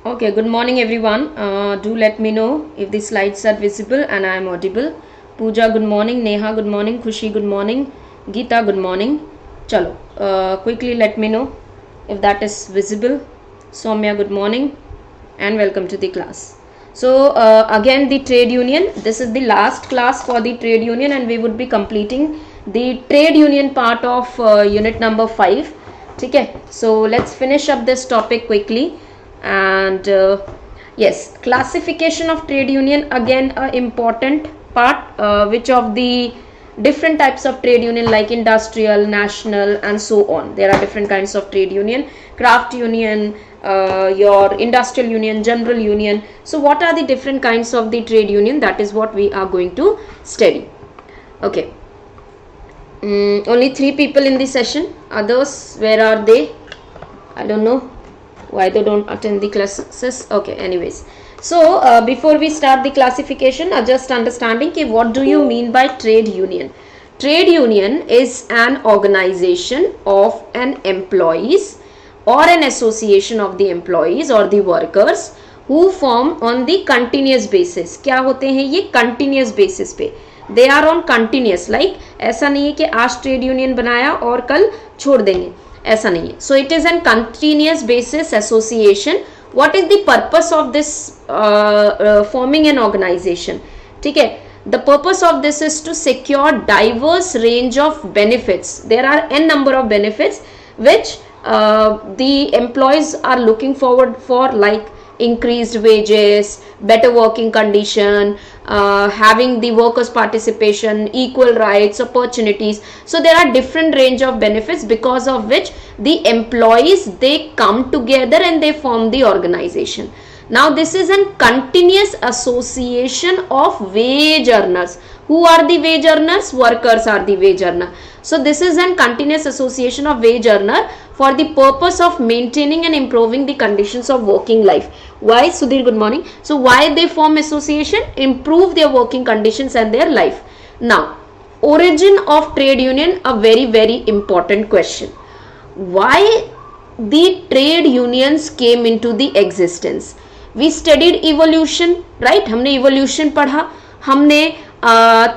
Okay, good morning everyone. Do let me know if the slides are visible and I am audible. Pooja, good morning. Neha, good morning. Khushi, good morning. Geeta, good morning. Chalo, quickly let me know if that is visible. Soumya, good morning and welcome to the class. So again the trade union. This is the last class for the trade union and we would be completing the trade union part of unit number 5. Okay, so let's finish up this topic quickly. And yes, classification of trade union, again a important part. Which of the different types of trade union, like industrial, national and so on. There are different kinds of trade union: craft union, your industrial union, general union. So what are the different kinds of the trade union? That is what we are going to study. Okay, only 3 people in the session. Others, where are they? I don't know why they don't attend the classes. Okay, anyways, so before we start the classification, just understanding ki what do you mean by trade union. Trade union is an organization of an employees or an association of the employees or the workers who form on the continuous basis. क्या होते हैं ये? continuous basis पे. They are on continuous, like ऐसा नहीं है कि आज ट्रेड यूनियन बनाया और कल छोड़ देंगे, ऐसा नहीं है. So it is an continuous basis association. What is the purpose of this forming an organization? ठीक है, the purpose of this is to secure diverse range of benefits. There are n number of benefits which the employees are looking forward for, like increased wages, better working condition, having the workers participation, equal rights, opportunities. So there are different range of benefits because of which the employees, they come together and they form the organization. Now this is a continuous association of wage earners. Who are the wage earners? Workers are the wage earner. So this is a continuous association of wage earner for the purpose of maintaining and improving the conditions of working life. Why? Sudhir, good morning. So why they form association? Improve their working conditions and their life. Now, origin of trade union, a very important question. Why the trade unions came into the existence? We studied evolution, right? हमने evolution पढ़ा, हमने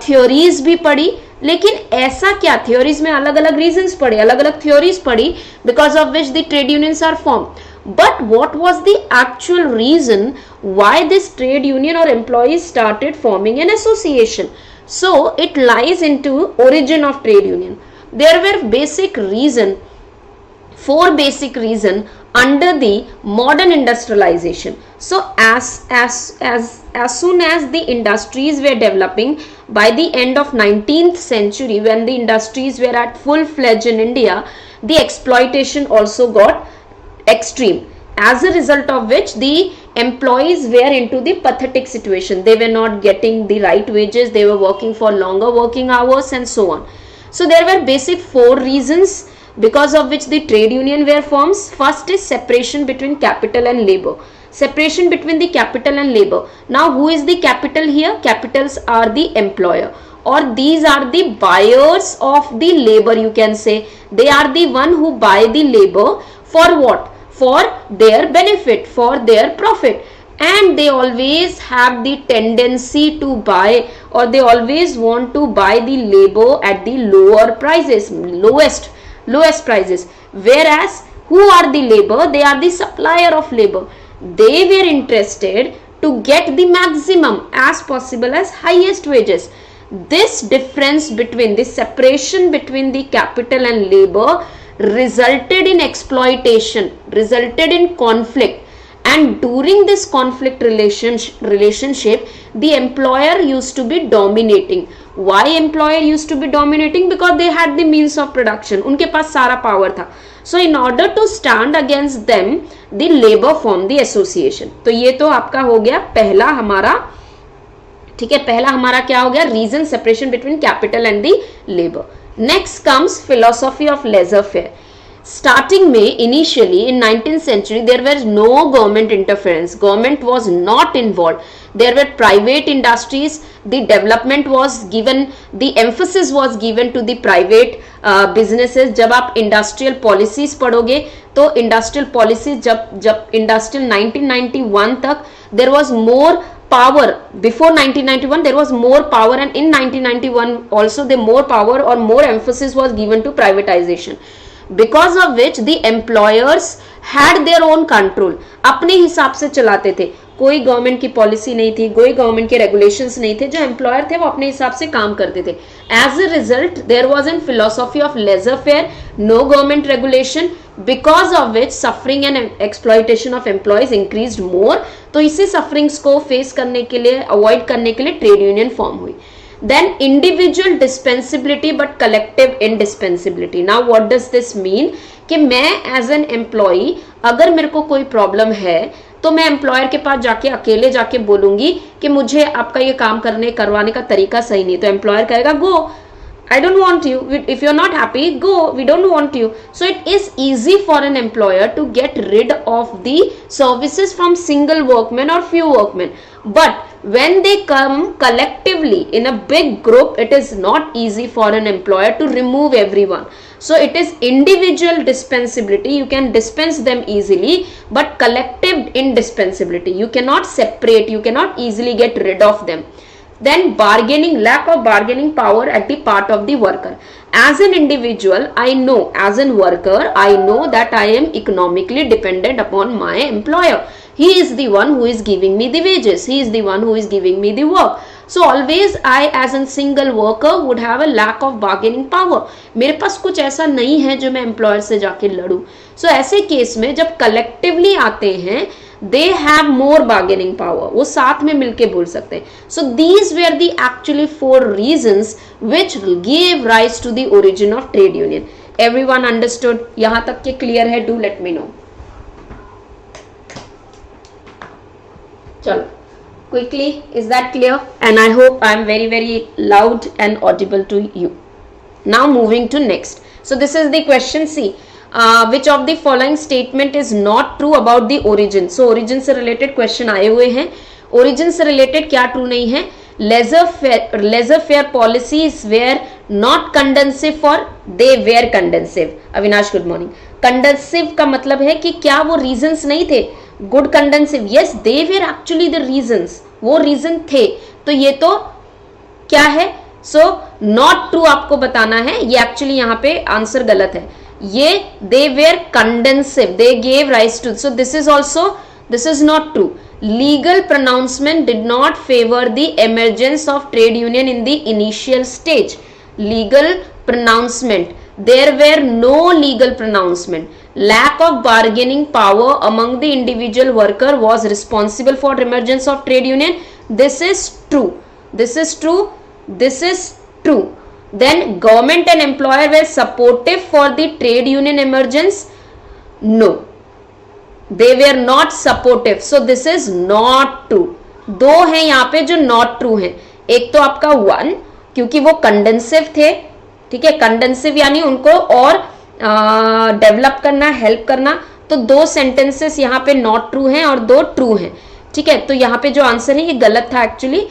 theories भी पढ़ी, लेकिन ऐसा क्या? theories में अलग अलग reasons पढ़े, अलग अलग theories पढ़ी, because of which the trade unions are formed. But what was the actual reason why this trade union or employees started forming an association? So it lies into origin of trade union. There were basic reason, 4 basic reason under the modern industrialization. So as soon as the industries were developing, by the end of 19th century, when the industries were at full fledged in India, the exploitation also got extreme, as a result of which the employees were into the pathetic situation. They were not getting the right wages, they were working for longer working hours and so on. So there were basic 4 reasons because of which the trade union were formed. First is separation between capital and labor. Separation between the capital and labor. Now who is the capital here? Capitals are the employer, or these are the buyers of the labor, you can say. They are the one who buy the labor for what? For their benefit, for their profit. And they always have the tendency to buy, or they always want to buy the labor at the lower prices, lowest prices. Whereas who are the labor? They are the supplier of labor. They were interested to get the maximum as possible as highest wages. This difference between, this separation between the capital and labor resulted in exploitation, resulted in conflict. And during this conflict relationship, the employer used to be dominating. Why employer used to be dominating? Because they had the means of production. उनके पास सारा power था. So in order to stand against them, the labor formed the association. तो ये तो आपका हो गया पहला हमारा, ठीक है, पहला हमारा क्या हो गया? Reason, separation between capital and the labor. Next comes philosophy of laissez-faire. starting में initially in 19th century there was no government interference, government was not involved, there were private industries, the development was given, the emphasis was given to the private businesses. जब आप industrial policies पढ़ोगे तो industrial policies जब industrial 1991 तक there was more power, before 1991 there was more power, and in 1991 also the more power or more emphasis was given to privatization, because of which the employers had their own control, अपने हिसाब से चलाते थे, कोई government की policy नहीं थी, कोई गवर्नमेंट के रेगुलेशंस नहीं थे, जो एम्प्लॉयर थे वो अपने हिसाब से काम करते थे. As a result there was an philosophy of laissez faire, no government regulation, because of which suffering and exploitation of employees increased more. तो इसी सफरिंग्स को फेस करने के लिए, अवॉइड करने के लिए ट्रेड यूनियन फॉर्म हुई. Then individual dispensability but collective indispensability. Now what does this mean? कि मैं as an employee अगर मेरे को कोई प्रॉब्लम है तो मैं एम्प्लॉयर के पास जाके अकेले जाके बोलूंगी कि मुझे आपका ये काम करवाने का तरीका सही नहीं, तो एम्प्लॉयर कहेगा गो, I don't want you. If you're not happy, go. We don't want you. So it is easy for an employer to get rid of the services from single workmen or few workmen. But when they come collectively in a big group, it is not easy for an employer to remove everyone. So it is individual dispensability. You can dispense them easily, but collective indispensability. You cannot separate. You cannot easily get rid of them. Then bargaining, lack of bargaining power at the part of the worker. As an individual, I know, as a worker, I know that I am economically dependent upon my employer. He is the one who is giving me the wages. He is the one who is giving me the work. So always I as a single worker would have a lack of bargaining power. मेरे पास कुछ ऐसा नहीं है जो मैं employer से जाके लड़ूं. So ऐसे केस में जब कलेक्टिवली आते हैं, they have more bargaining power. वो साथ में मिलके बोल सकते हैं. So these were the actually 4 reasons which gave rise to the origin of trade union. Everyone understood? यहाँ तक के clear है? Do let me know. चलो, quickly, is that clear? And I hope I am very very loud and audible to you. Now moving to next. So this is the question C. Which of the following statement is not true about the origin? So origin से related question आए हुए हैं. Origin से related क्या true नहीं है? Laissez-faire policies were not conducive for, they were conducive. Avinash good morning. Conducive का मतलब है कि क्या वो reasons नहीं थे? Good conducive, yes, they were actually the reasons. वो reason थे. तो ये तो क्या है? So not true आपको बताना है. ये actually यहाँ पे आंसर गलत है. ये they were conducive, they gave rise to. So this is not true. Legal pronouncement did not favor the emergence of trade union in the initial stage. Legal pronouncement, there were no legal pronouncement. Lack of bargaining power among the individual worker was responsible for emergence of trade union. This is true. This is true. This is true. Then government and employer were supportive for the trade union emergence. No, they were not supportive. So this is not true. दो हैं यहाँ पे जो not true हैं. एक तो आपका 1, क्योंकि वो condensive थे, ठीक है, condensive यानी उनको और डेवलप करना, हेल्प करना. तो 2 सेंटेंसेस यहाँ पे not true हैं और 2 true हैं, ठीक है. तो यहाँ पे जो आंसर है ये गलत था एक्चुअली.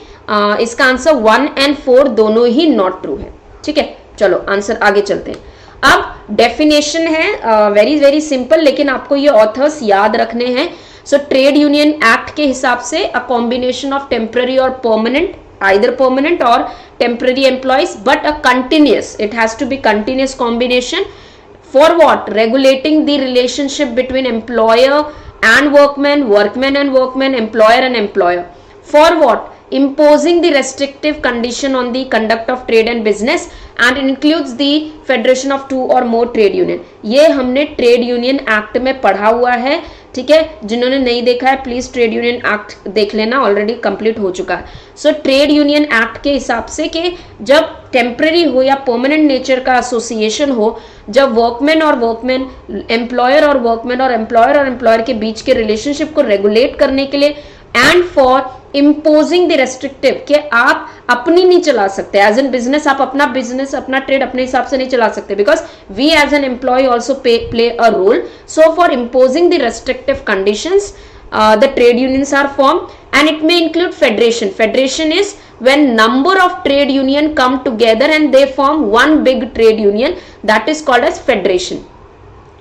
इसका आंसर 1 and 4 दोनों ही not true है, ठीक है. चलो आंसर आगे चलते हैं. अब डेफिनेशन है वेरी वेरी सिंपल, लेकिन आपको ये ऑथर्स याद रखने हैं. सो ट्रेड यूनियन एक्ट के हिसाब से अ कॉम्बिनेशन ऑफ टेम्पररी और permanent, either permanent or temporary employees, but a continuous, it has to be continuous combination. For what? Regulating the relationship between employer and workman, workman and workman, employer and employer. For what? Imposing the restrictive condition on the conduct of trade and business, and it includes the federation of 2 or more trade union. ये हमने trade union act में पढ़ा हुआ है, ठीक है. जिन्होंने नहीं देखा है प्लीज ट्रेड यूनियन एक्ट देख लेना, ऑलरेडी कंप्लीट हो चुका है. सो ट्रेड यूनियन एक्ट के हिसाब से कि जब टेम्पररी हो या परमानेंट नेचर का एसोसिएशन हो, जब वर्कमैन और वर्कमैन, एम्प्लॉयर और वर्कमैन और एम्प्लॉयर के बीच के रिलेशनशिप को रेगुलेट करने के लिए and for imposing the restrictive, कि आप अपनी नहीं चला सकते एज एन बिजनेस, आप अपना बिजनेस अपना ट्रेड अपने हिसाब से नहीं चला सकते, because we as an employ also play a role. So for imposing the restrictive conditions the trade unions are formed, and it may include federation. Federation is when number of trade union come together and they form one big trade union, that is called as federation.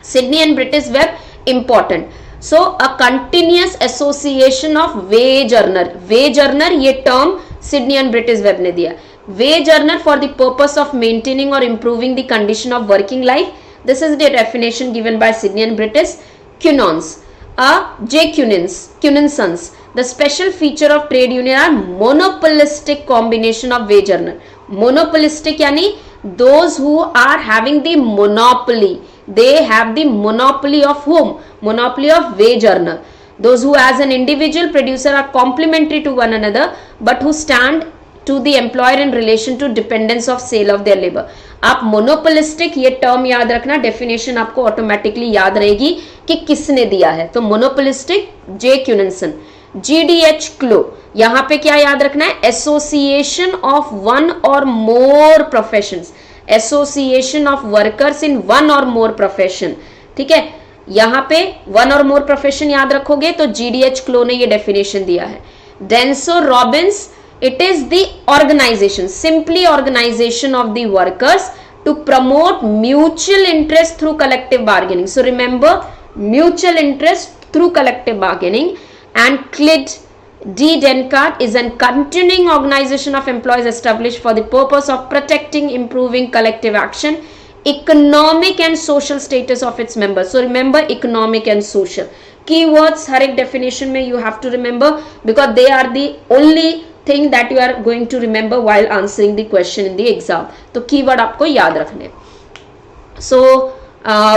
Sydney and British web important. So a continuous association of wage earner. Wage earner ये term Sydney and British web ने दिया. Wage earner for the purpose of maintaining or improving the condition of working life. This is the definition given by Sydney and British. Cunons. J. Cuninsons. The special feature of trade union are monopolistic combination of wage earner. Monopolistic यानी those who are having the monopoly. They have the monopoly of whom? Monopoly of wage earner. Those who as an individual producer are complementary to one another, but who stand to the employer in relation to dependence of sale of their labor. आप monopolistic ये term याद रखना, definition आपको automatically याद रहेगी कि किसने दिया है. तो मोनोपोलिस्टिक जे क्यूनिसन. GDH क्लो, यहां पे क्या याद रखना है? एसोसिएशन ऑफ वन और more professions. Association of workers in one और मोर प्रोफेशन. ठीक है, यहां पे वन और मोर प्रोफेशन याद रखोगे तो GDH क्लो ने ये डेफिनेशन दिया है. Denso Robins, it is the organization, simply organization of the workers to promote mutual interest through collective bargaining. So remember, mutual interest through collective bargaining. And CLID D. Denkart is a continuing organization of employees established for the purpose of protecting, improving collective action, economic and social status of its members. So remember, economic and social keywords हर एक definition में you have to remember, because they are the only thing that you are going to remember while answering the question in the exam. तो keyword आपको याद रखने. So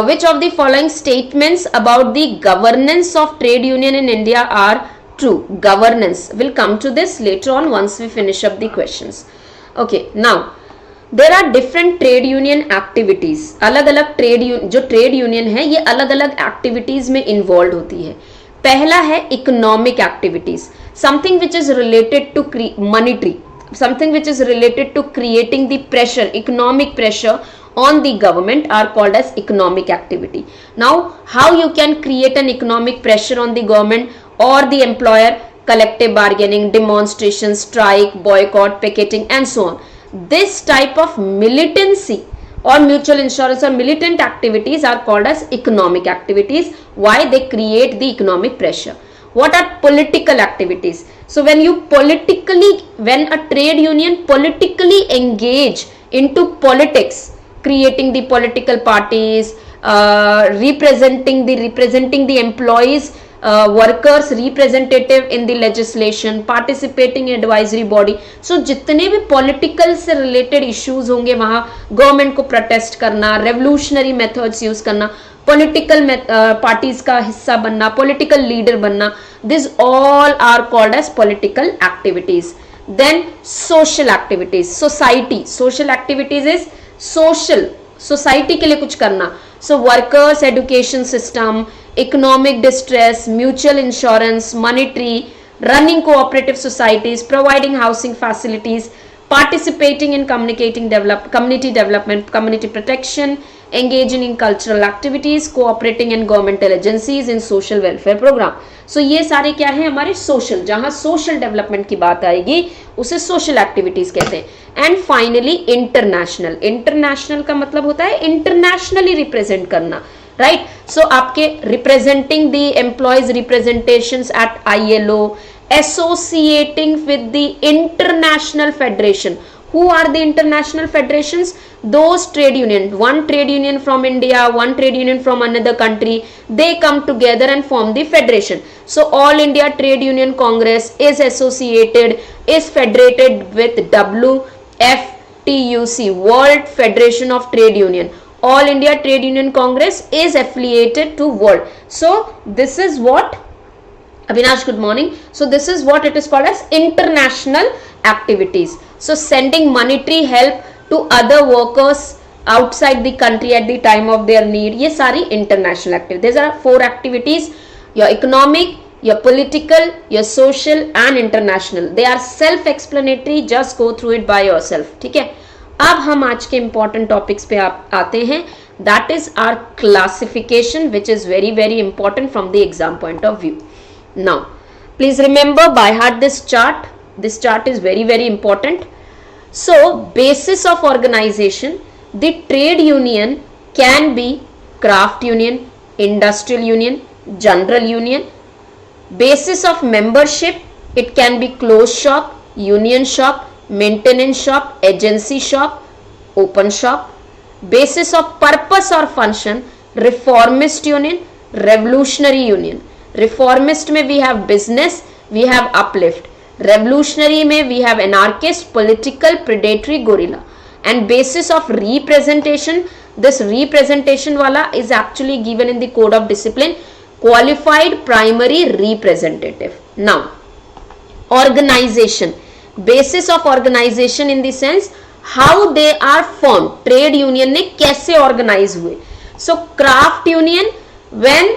which of the following statements about the governance of trade union in India are true? Governance, will come to this later on once we finish up the questions. Okay, now there are different trade union activities. अलग अलग जो trade union है ये अलग अलग activities में involve होती है. पहला है economic activities, something which is related to monetary, something which is related to creating the pressure, economic pressure on the government are called as economic activity. Now how you can create an economic pressure on the government or the employer? Collective bargaining, demonstration, strike, boycott, picketing and so on. This type of militancy or mutual insurance or militant activities are called as economic activities. Why? They create the economic pressure. What are political activities? So when a trade union politically engage into politics, creating the political parties, representing the employees, workers representative in the legislation, participating in advisory body. So जितने भी political से related issues होंगे वहाँ government को protest करना, revolutionary methods use करना, political parties का हिस्सा बनना, political leader बनना, these all are called as political activities. Then social activities, social activities is social, society के लिए कुछ करना. So workers education system, economic distress, mutual insurance, monetary, running cooperative societies, providing housing facilities, participating in community development, community protection, engaging in cultural activities, cooperating in governmental agencies in social welfare program. So ये सारे क्या है हमारे social, जहाँ social development की बात आएगी उसे social activities कहते हैं. And finally international का मतलब होता है internationally represent करना, right? So आपके representing the employees representations at ILO, associating with the international federation. Who are the international federations? Those trade union, one trade union from India, one trade union from another country, they come together and form the federation. So All India Trade Union Congress is associated, is federated with WFTUC, World Federation of Trade Union. All India Trade Union Congress is affiliated to World. So this is what, Avinash, good morning. So this is what it is called as international activities. So sending monetary help to other workers outside the country at the time of their need, ये सारी international activities. These are 4 activities: your economic, your political, your social and international. They are self explanatory, just go through it by yourself. ठीक है, अब हम आज के important topics पे आते हैं. That is our classification, which is very very important from the exam point of view. Now please remember by heart this chart. This chart is very very important. So basis of organization, the trade union can be craft union, industrial union, general union. Basis of membership, it can be closed shop, union shop, maintenance shop, agency shop, open shop. Basis of purpose or function, reformist union, revolutionary union. Reformist में we have business, we have uplift. Revolutionary में we have anarchist, political, predatory, guerrilla. And basis of representation, this representation wala is actually given in the code of discipline, qualified primary representative. Now organization, basis of organization in the sense how they are formed, trade union ने कैसे organize हुए. So craft union, when,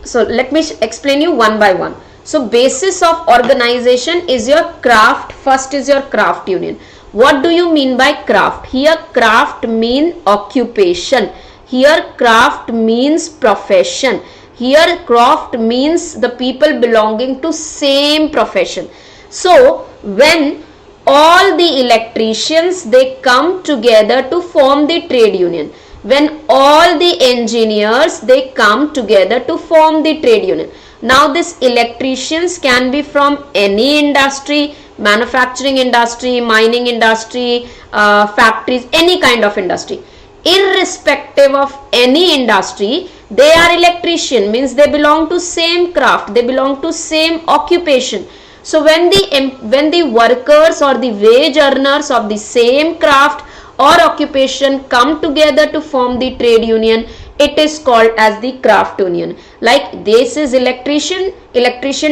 so let me explain you one by one. So basis of organization is your craft. First is your craft union. What do you mean by craft? Here craft mean occupation. Here craft means profession. Here craft means the people belonging to same profession. So when all the electricians, they come together to form the trade union. When all the engineers, they come together to form the trade union. Now these electricians can be from any industry, manufacturing industry, mining industry, factories, any kind of industry. Irrespective of any industry, they are electrician, means they belong to same craft, they belong to same occupation. So when the workers or the wage earners of the same craft or occupation come together to form the trade union, it is called as the craft union. Like this is electrician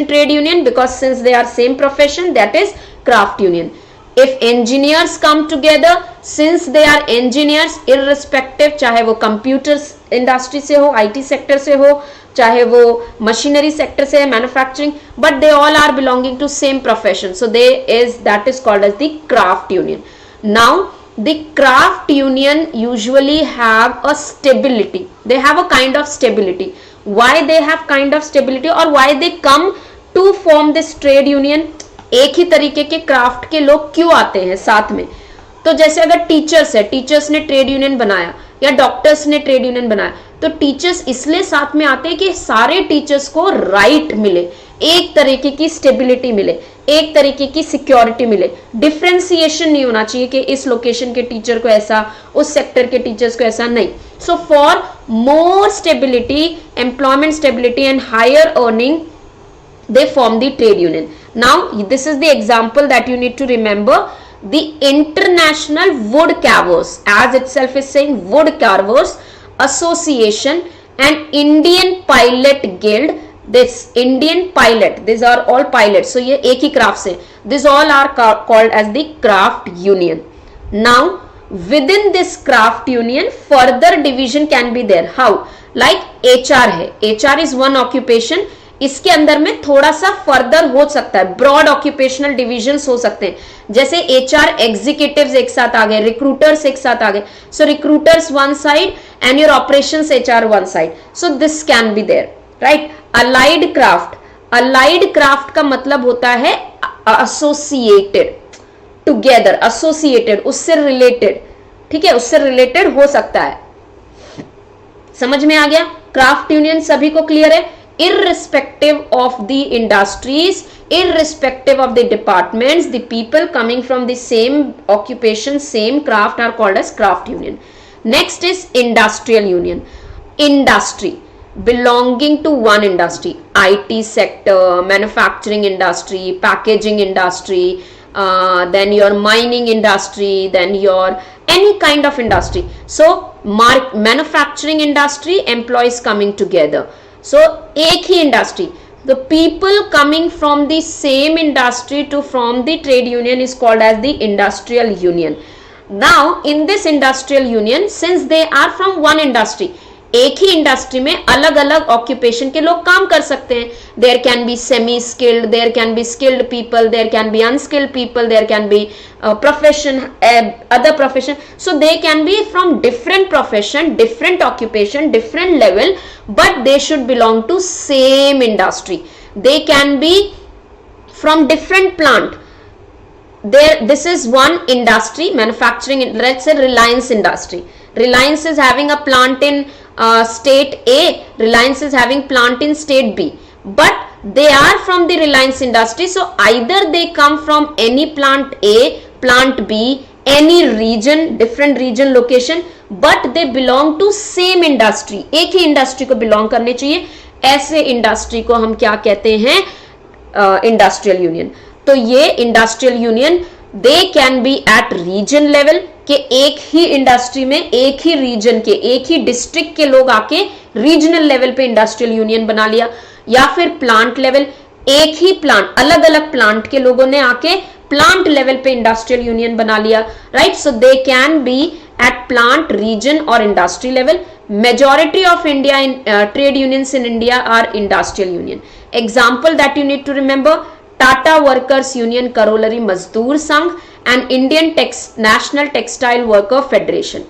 trade union, because since they are same profession, that is craft union. If engineers come together, since they are engineers, irrespective चाहे वो computer industry से हो, IT sector से हो, चाहे वो machinery sector से है, manufacturing, but they all are belonging to same profession. So that is called as the craft union. Now the craft union usually have a stability. They have a kind of stability. Why they have kind of stability or why they come to form this trade union? एक ही तरीके के craft के लोग क्यों आते हैं साथ में? तो जैसे अगर टीचर्स है, टीचर्स ने ट्रेड यूनियन बनाया या डॉक्टर्स ने ट्रेड यूनियन बनाया, तो टीचर्स इसलिए साथ में आते हैं कि सारे टीचर्स को राइट मिले, एक तरीके की स्टेबिलिटी मिले, एक तरीके की सिक्योरिटी मिले. डिफ्रेंसिएशन नहीं होना चाहिए कि इस लोकेशन के टीचर को ऐसा, उस सेक्टर के टीचर्स को ऐसा, नहीं. So for more stability, employment stability and higher earning, they form the trade union. Now this is the example that you need to remember. The International Wood Carvers, as itself is saying, Wood Carvers Association and Indian Pilot Guild. This Indian Pilot, these are all pilots, so ये एक ही craft से, these all are called as the craft union. Now within this craft union further division can be there. How? Like HR है, HR is one occupation. इसके अंदर में थोड़ा सा further हो सकता है, ब्रॉड ऑक्यूपेशनल डिविजन्स हो सकते हैं, जैसे एचआर एग्जीक्यूटिव्स एक साथ आ गए, रिक्रूटर्स एक साथ आ गए. So recruiters one side and your operations HR one side. So this can be there, right. Allied craft, allied craft का मतलब होता है एसोसिएटेड, टुगेदर, एसोसिएटेड, उससे रिलेटेड. ठीक है, उससे रिलेटेड हो सकता है. समझ में आ गया? क्राफ्ट यूनियन सभी को क्लियर है? Irrespective of the industries, irrespective of the departments, the people coming from the same occupation, same craft are called as craft union. Next is industrial union. Industry, belonging to one industry, IT sector, manufacturing industry, packaging industry, then your mining industry, then your any kind of industry. So manufacturing industry, employees coming together. So एक ही industry, the people coming from the same industry to form the trade union is called as the industrial union. Now in this industrial union, since they are from one industry, एक ही industry में अलग अलग occupation के लोग काम कर सकते हैं. There can be semi skilled, there can be skilled people, there can be unskilled people, there can be profession, other profession. So they can be from different profession, different occupation, different level, but they should belong to same industry. They can be from different plant. This is one industry, manufacturing. Let's say Reliance industry. Reliance is having a plant in state A. Reliance is having plant in state B. But they are from the Reliance industry, so either they come from any plant A, plant B, any region, different region location, but they belong to same industry. एक ही industry को belong करने चाहिए. ऐसे industry को हम क्या कहते हैं? Industrial union. तो ये industrial union they can be at region level, के एक ही इंडस्ट्री में एक ही रीजन के, एक ही डिस्ट्रिक्ट के लोग आके रीजनल लेवल पे इंडस्ट्रियल यूनियन बना लिया, या फिर प्लांट लेवल, एक ही प्लांट, अलग अलग प्लांट के लोगों ने आके प्लांट लेवल पे इंडस्ट्रियल यूनियन बना लिया. Right, so they can be at plant, region और industry level. Majority of India in trade unions in India are industrial union. Example that you need to remember: Tata Workers Union Corollary Mazdoor Sangh and Indian National Textile Worker Federation.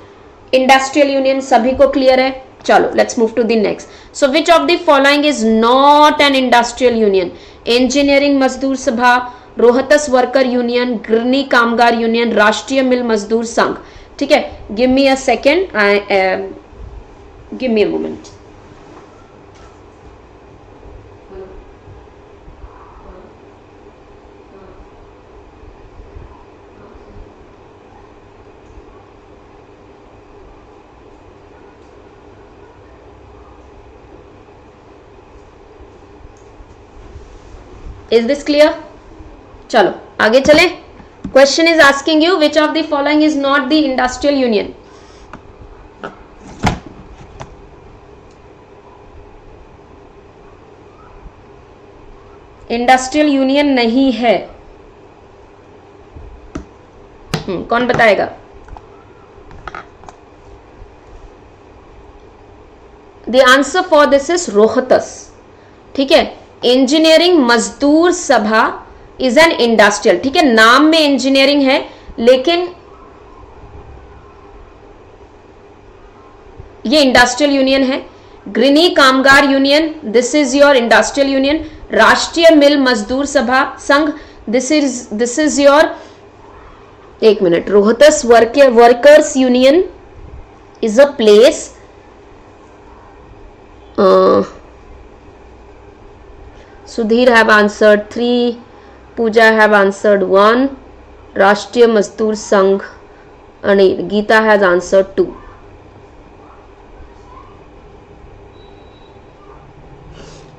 Industrial union सभी को clear है? चलो, let's move to the next. So which of the following is not an industrial union? Engineering Mazdoor Sabha, Rohtas worker union, Girni Kamgar union, Rashtriya mill Mazdoor Sangh. ठीक है, give me a second, give me a moment. Is this clear? चलो आगे चले. Question is asking you which of the following is not the industrial union? Industrial union नहीं है. कौन बताएगा? The answer for this is Rohtas. ठीक है, engineering मजदूर सभा इज एन इंडस्ट्रियल. ठीक है, नाम में इंजीनियरिंग है लेकिन ये इंडस्ट्रियल यूनियन है. Girni Kamgar union, this is your industrial union. Rashtriya mill Mazdoor Sabha Sangh, this is your, एक मिनट, Rohtas workers union is a place. Sudhir have answered 3, Puja have answered 1, Rashtriya Mazdoor Sangh Anil, Gita has answered 2.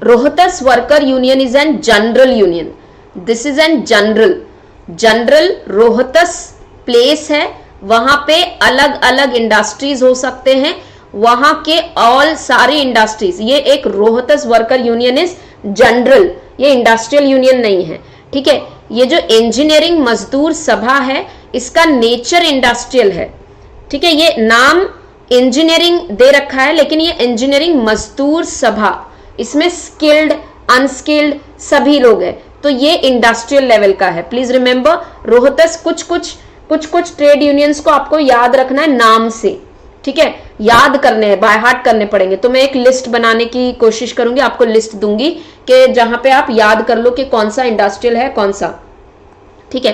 Rohtas worker union is an general union. This is an general Rohtas place है, वहां पे अलग अलग industries हो सकते हैं, वहां के ऑल सारी इंडस्ट्रीज. ये एक Rohtas worker union is general, ये इंडस्ट्रियल यूनियन नहीं है. ठीक है, ये जो इंजीनियरिंग मजदूर सभा है इसका नेचर इंडस्ट्रियल है. ठीक है, ये नाम इंजीनियरिंग दे रखा है लेकिन ये इंजीनियरिंग मजदूर सभा, इसमें स्किल्ड अनस्किल्ड सभी लोग हैं, तो ये इंडस्ट्रियल लेवल का है. प्लीज रिमेंबर, रोहतस कुछ ट्रेड यूनियंस को आपको याद रखना है नाम से. ठीक है, याद करने हैं, बाय हार्ट करने पड़ेंगे. तो मैं एक लिस्ट बनाने की कोशिश करूंगी, आपको लिस्ट दूंगी कि जहां पे आप याद कर लो कि कौन सा इंडस्ट्रियल है कौन सा. ठीक है,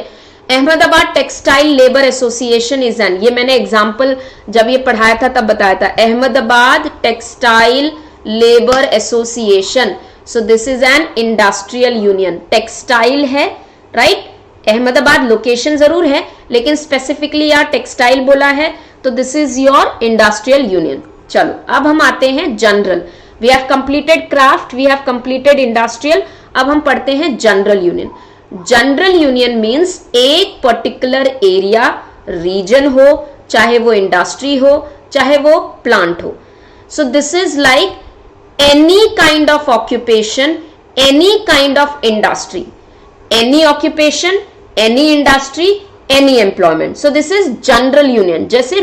Ahmedabad textile labour association is an, ये मैंने एग्जाम्पल जब ये पढ़ाया था तब बताया था. Ahmedabad textile labour association, so this is an industrial union. Textile है, राइट, अहमदाबाद लोकेशन जरूर है लेकिन स्पेसिफिकली यहाँ टेक्सटाइल बोला है, तो this is your industrial union. चलो अब हम आते हैं general. We have completed craft, we have completed industrial, अब हम पढ़ते हैं general union. General union means एक पर्टिकुलर एरिया, रीजन हो, चाहे वो इंडस्ट्री हो चाहे वो प्लांट हो. सो this is like any kind of occupation, any kind of industry, any occupation, any industry, any employment. So this is general union. जैसे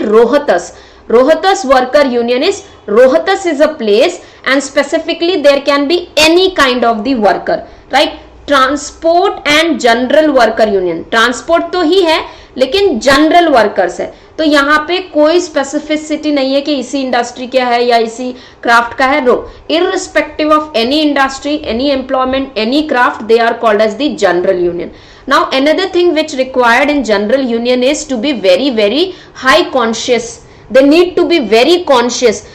Rohtas worker union is, Rohtas is a place and specifically there can be any kind of the worker, right? Transport and general worker union, transport तो ही है लेकिन general workers है, तो यहाँ पे कोई specificity नहीं है कि इसी इंडस्ट्री का है या इसी क्राफ्ट का है, no, irrespective of any industry, any employment, any craft, they are called as the general union. Now another thing which required in general union is to be very high conscious. They need to be very conscious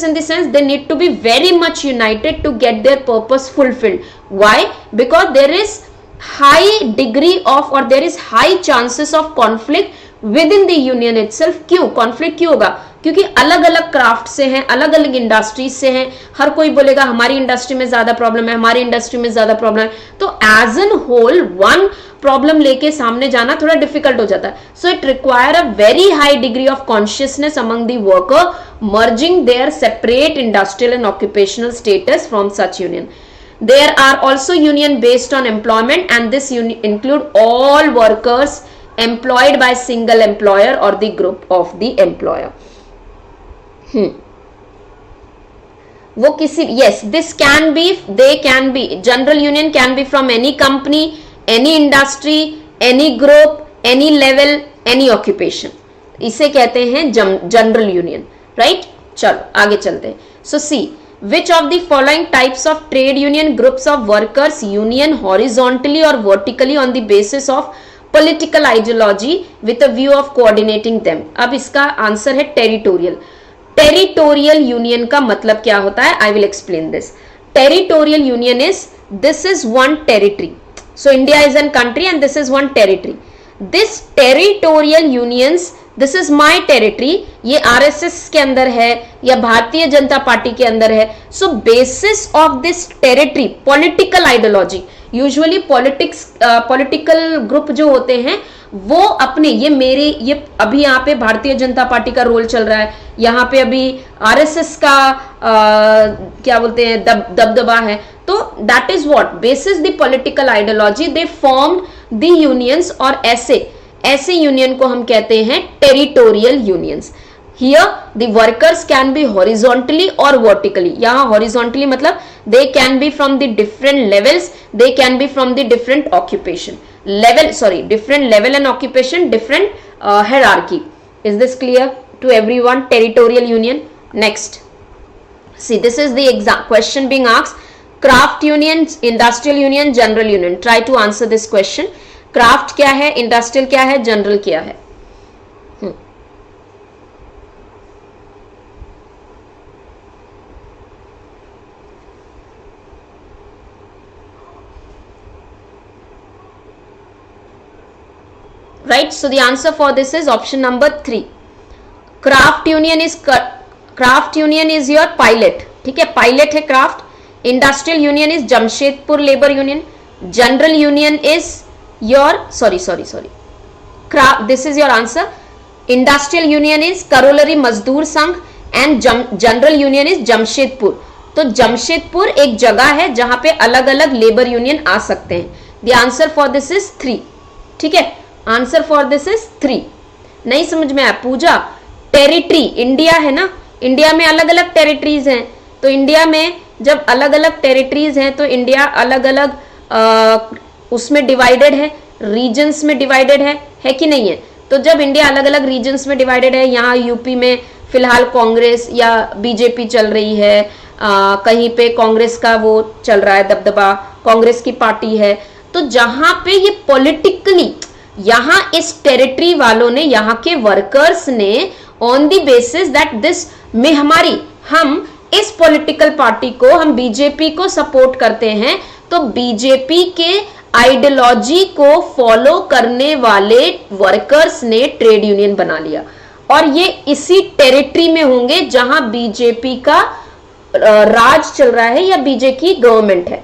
in the sense they need to be very much united to get their purpose fulfilled. Why? Because there is high degree of or there is high chances of conflict within the union itself. क्यों conflict क्यों होगा? क्योंकि अलग अलग craft से हैं, अलग अलग इंडस्ट्रीज से हैं, हर कोई बोलेगा हमारी इंडस्ट्री में ज्यादा प्रॉब्लम है, हमारी इंडस्ट्री में ज्यादा प्रॉब्लम है, तो as an whole one problem लेके सामने जाना थोड़ा डिफिकल्ट हो जाता है. So it require a very high degree of consciousness among the worker merging their separate industrial and occupational status from such union. There are also union based on employment and this include all workers employed by single employer or the group of the employer. वो किसी, yes, this can be, they can be, general union can be from any company, any industry, any group, any level, any occupation. इसे कहते हैं general union, right? चलो आगे चलते हैं. So see, which of the following types of trade union groups of workers union horizontally or vertically on the basis of political ideology with a view of coordinating them? अब इसका answer है territorial. Territorial union का मतलब क्या होता है? I will explain this. Territorial union is, this is one territory. So India is an country and this is one territory. This territorial unions, this is my territory, ये RSS के अंदर है या भारतीय जनता पार्टी के अंदर है. So basis of this territory political ideology, usually political group जो होते हैं वो अपने, ये मेरे, ये अभी यहाँ पे भारतीय जनता पार्टी का रोल चल रहा है, यहाँ पे अभी आरएसएस का क्या बोलते हैं दबदबा है, तो that is what basis the political ideology they form the unions. और ऐसे यूनियन को हम कहते हैं territorial unions. Here the workers can be horizontally or vertically. यहाँ horizontally मतलब they can be from the different levels, they can be from the different occupation level, different level and occupation, different hierarchy. Is this clear to everyone? Territorial union. Next, see, this is the question being asked. Craft union, industrial union, general union. Try to answer this question. Craft क्या है, industrial क्या है, general क्या है? Right, so the answer for this is option number 3. Craft union is your pilot. ठीक है, pilot है craft. Industrial union is Jamshedpur labor union. General union is your craft. This is your answer. Industrial union is Karolari Mazdoor Sangh and general union is Jamshedpur. तो जमशेदपुर एक जगह है जहां पे अलग अलग लेबर यूनियन आ सकते हैं. The answer for this is 3. ठीक है, आंसर फॉर दिस इज 3. नहीं समझ में आया? पूजा, टेरिटरी इंडिया है ना, इंडिया में अलग अलग टेरिटरीज हैं, तो इंडिया में जब अलग अलग टेरिटरीज हैं तो इंडिया अलग अलग उसमें डिवाइडेड है, रीजन्स में डिवाइडेड है कि नहीं है? तो जब इंडिया अलग अलग रीजन्स में डिवाइडेड है, यहाँ यूपी में फिलहाल कांग्रेस या बीजेपी चल रही है, कहीं पे कांग्रेस का वो चल रहा है दबदबा, कांग्रेस की पार्टी है, तो जहां पे ये पॉलिटिकली, यहां इस टेरिटरी वालों ने, यहां के वर्कर्स ने on the basis that this में हम इस पॉलिटिकल पार्टी को, हम बीजेपी को सपोर्ट करते हैं, तो बीजेपी के आइडियोलॉजी को फॉलो करने वाले वर्कर्स ने ट्रेड यूनियन बना लिया, और ये इसी टेरिटरी में होंगे जहां बीजेपी का राज चल रहा है या बीजेपी की गवर्नमेंट है.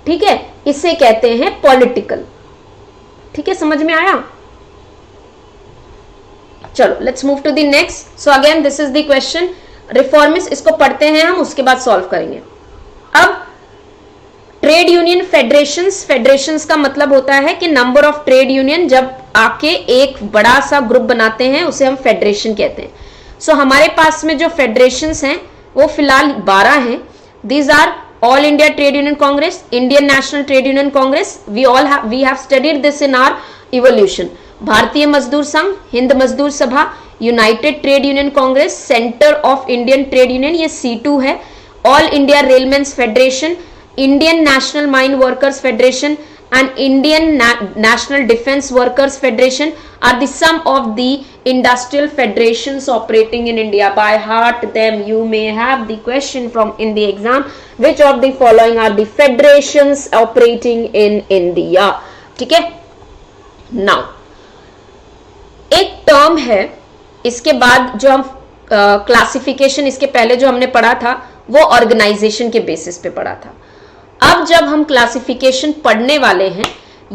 ठीक है, इसे कहते हैं पॉलिटिकल. ठीक है, समझ में आया? चलो let's move to the next. So again this is the question. Reformist, इसको पढ़ते हैं हम, उसके बाद सॉल्व करेंगे. अब ट्रेड यूनियन फेडरेशंस का मतलब होता है कि नंबर ऑफ ट्रेड यूनियन जब आके एक बड़ा सा ग्रुप बनाते हैं उसे हम फेडरेशन कहते हैं. सो हमारे पास में जो फेडरेशंस हैं वो फिलहाल 12 हैं. These are All India Trade Union Congress, Indian National Trade Union Congress, we have studied this in our evolution. Bharatiya Mazdoor Sangh, Hind Mazdoor Sabha, United Trade Union Congress, centre of Indian trade union, ये C2 है. All India railmen's federation, Indian National mine workers federation and Indian National Defense Workers Federation are the sum of the industrial federations operating in India. By heart them you may have the question from in the exam, which of the following are the federations operating in India. ठीक है. Now एक term है, इसके बाद जो हम classification इसके पहले जो हमने पढ़ा था वो ऑर्गेनाइजेशन के बेसिस पे पढ़ा था. अब जब हम क्लासिफिकेशन पढ़ने वाले हैं,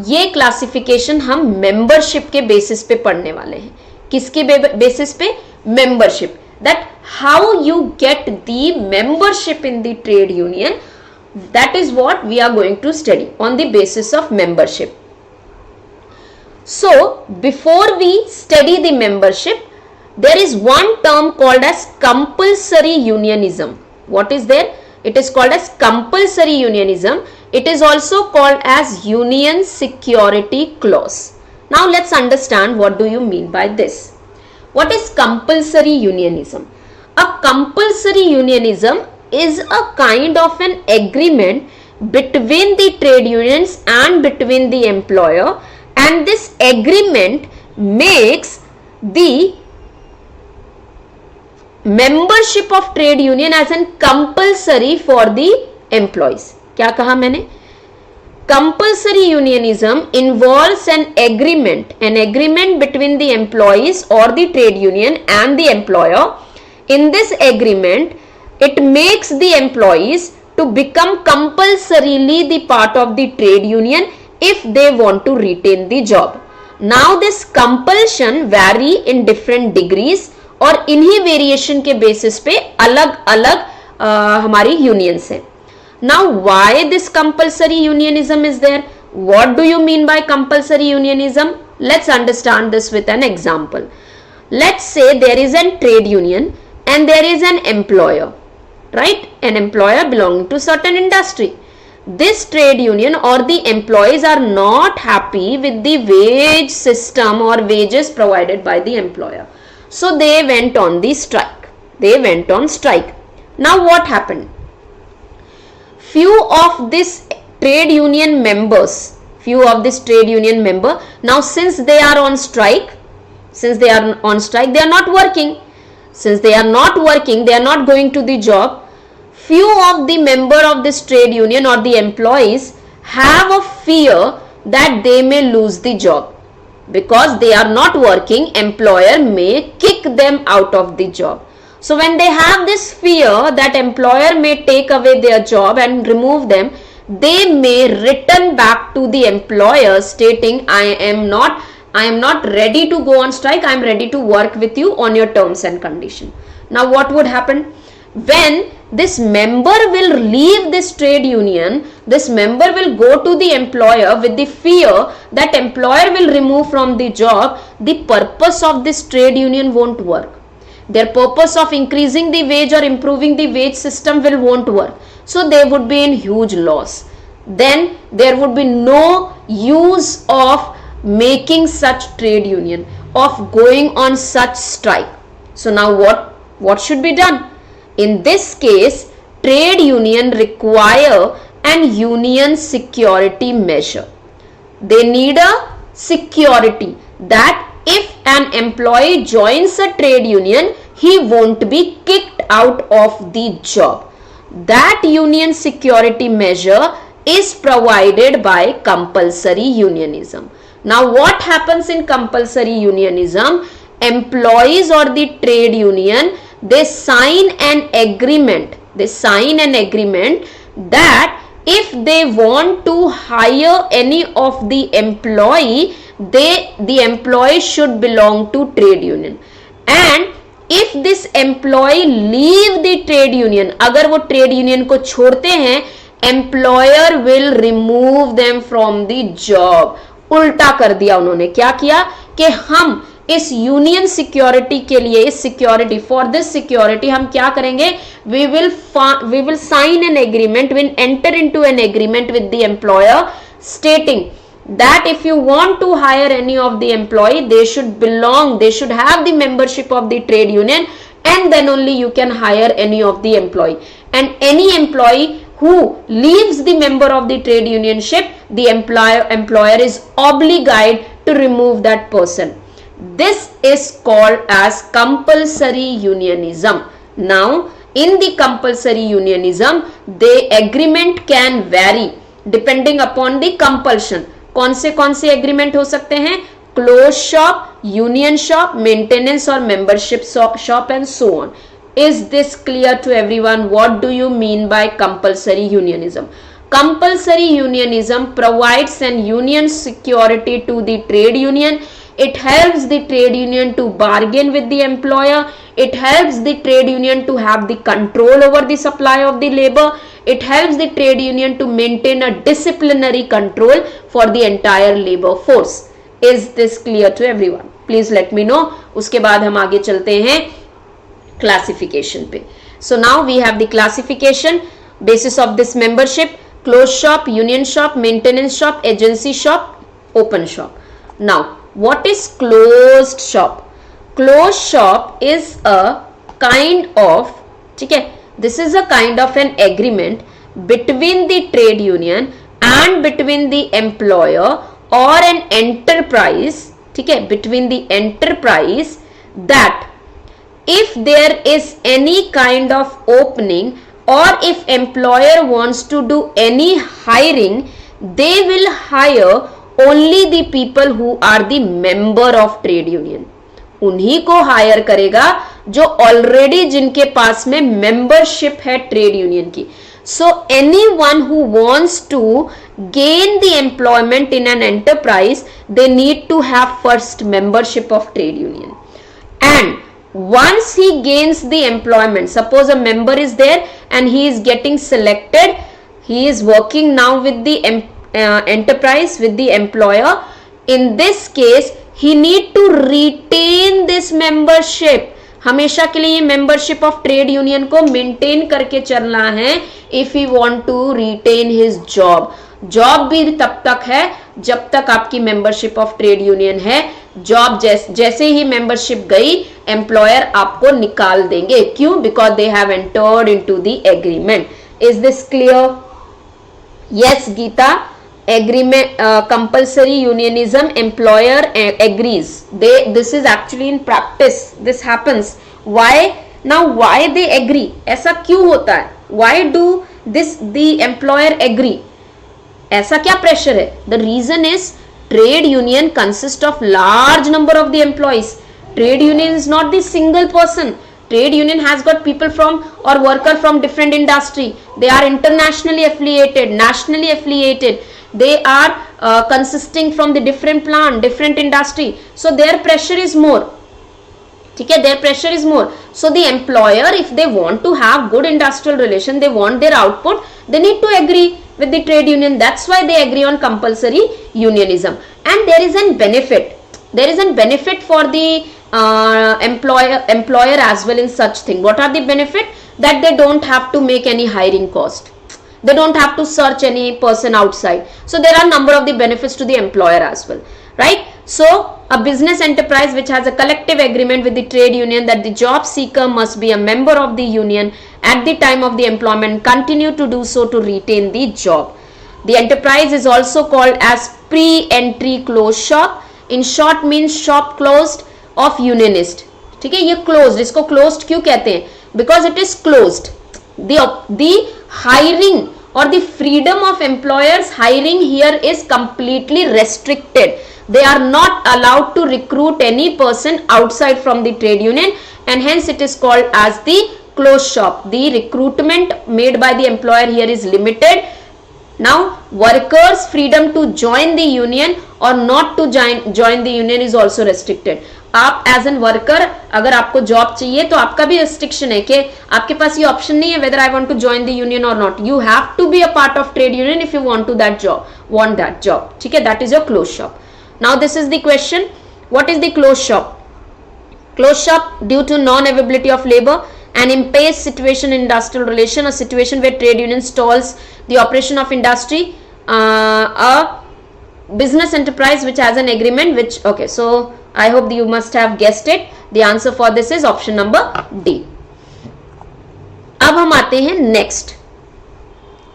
ये क्लासिफिकेशन हम मेंबरशिप के बेसिस पे पढ़ने वाले हैं. किसके बेसिस पे? Membership. That how you get the membership in the trade union, that is what we are going to study on the basis of membership. So before we study the membership, there is one term called as compulsory unionism. What is there? It is called as compulsory unionism. It is also called as union security clause. Now let's understand what do you mean by this. What is compulsory unionism? A compulsory unionism is a kind of an agreement between the trade unions and between the employer, and this agreement makes the membership of trade union as an compulsory for the employees. क्या कहा मैंने? Compulsory unionism involves an agreement between the employees or the trade union and the employer. In this agreement, it makes the employees to become compulsorily the part of the trade union if they want to retain the job. Now this compulsion vary in different degrees, और इन्हीं variation के basis पे अलग अलग हमारी unions है. Now why this compulsory unionism is there? What do you mean by compulsory unionism? Let's understand this with an example. Let's say there is an trade union and there is an employer, right? An employer belonging to certain industry. This trade union or the employees are not happy with the wage system or wages provided by the employer. So they went on the strike. Now what happened? Few of this trade union members, now since they are on strike, they are not working. Since they are not working, they are not going to the job. Few of the member of this trade union or the employees have a fear that they may lose the job. Because they are not working, employer may kick them out of the job. So when they have this fear that employer may take away their job and remove them, they may return back to the employer stating, I am not ready to go on strike, I am ready to work with you on your terms and condition. Now what would happen? When this member will leave this trade union, this member will go to the employer with the fear that employer will remove from the job. The purpose of this trade union won't work. Their purpose of increasing the wage or improving the wage system won't work. So they would be in huge loss. Then there would be no use of making such trade union, of going on such strike. So now what should be done? In this case, trade union require an union security measure. They need a security that if an employee joins a trade union, he won't be kicked out of the job. That union security measure is provided by compulsory unionism. Now what happens in compulsory unionism? Employees or the trade union, they sign an agreement that if they want to hire any of the employee, the employee should belong to trade union. And if this employee leave the trade union, अगर वो trade union को छोड़ते हैं, employer will remove them from the job. उल्टा कर दिया उन्होंने. क्या किया कि हम इस यूनियन सिक्योरिटी के लिए, इस सिक्योरिटी, फॉर दिस सिक्योरिटी हम क्या करेंगे, we will sign an agreement, will enter into an agreement with the employer stating that if you want to hire any of the employee, they should have the membership of the trade union, and then only you can hire any of the employee. And any employee who leaves the member of the trade unionship, the employer is obligated to remove that person. This is called as compulsory unionism. Now in the compulsory unionism, the agreement can vary depending upon the compulsion. कौन से agreement हो सकते हैं, close shop, union shop, maintenance और membership shop and so on. Is this clear to everyone? What do you mean by compulsory unionism? Compulsory unionism provides an union security to the trade union. It helps the trade union to bargain with the employer. It helps the trade union to have the control over the supply of the labor. It helps the trade union to maintain a disciplinary control for the entire labor force. Is this clear to everyone? Please let me know. उसके बाद हम आगे चलते हैं classification पे. So now we have the classification basis of this membership: closed shop, union shop, maintenance shop, agency shop, open shop. Now what is closed shop? Closed shop is a kind of, ठीक है, this is a kind of an agreement between the trade union and between the employer or an enterprise, ठीक है, between the enterprise, that if there is any kind of opening or if employer wants to do any hiring, they will hire only the people who are the member of trade union. उन्हीं को higher करेगा जो already जिनके पास में membership है trade union की. So anyone who wants to gain the employment in an enterprise, they need to have first membership of trade union. And once he gains the employment, suppose a member is there and he is getting selected, he is working now with the enterprise, with the employer. In this case he need to retain this membership. हमेशा के लिए membership of trade union को maintain करके चलना है if he want to retain his job. Job भी तब तक है जब तक आपकी मेंबरशिप ऑफ ट्रेड यूनियन है. जॉब जैसे ही मेंबरशिप गई, एम्प्लॉयर आपको निकाल देंगे. क्यों? Because they have entered into the agreement. Is this clear? Yes Geeta. agreement, compulsory unionism, employer agrees. This is actually in practice, this happens. Why? Now why they agree? ऐसा क्यों होता है? Why do the employer agree? ऐसा क्या pressure है? The reason is trade union consists of large number of the employees. Trade union is not the single person. Trade union has got people from or worker from different industry. They are internationally affiliated, nationally affiliated. They are consisting from the different plant, different industry. So their pressure is more. ठीक है, their pressure is more. So the employer, if they want to have good industrial relation, they want their output, they need to agree with the trade union. That's why they agree on compulsory unionism. And there is a benefit. There is a benefit for the employer as well in such thing. What are the benefit? That they don't have to make any hiring cost. They don't have to search any person outside. So there are number of the benefits to the employer as well, right? So a business enterprise which has a collective agreement with the trade union that the job seeker must be a member of the union at the time of the employment, continue to do so to retain the job. The enterprise is also called as pre-entry closed shop. In short means shop closed of unionist. ठीक है, ये closed, इसको closed क्यों कहते हैं? Because it is closed. The hiring or the freedom of employers hiring here is completely restricted. They are not allowed to recruit any person outside from the trade union, and hence it is called as the closed shop. The recruitment made by the employer here is limited. Now workers' freedom to join the union or not to join the union is also restricted. आप as an worker अगर आपको job चाहिए तो आपका भी restriction है कि आपके पास ये ऑप्शन नहीं है whether I want to join the union और not. You have to be a part of trade union if you want to that job, want that job. ठीक है, that is your close shop. Now this is the question, what is the close shop? close shop due to non-availability of labor, an impasse situation in industrial relation, a situation where trade union stalls the operation of industry, a business enterprise which has an agreement which, okay, so I hope you must have guessed it. The answer for this is option number D. अब हम आते हैं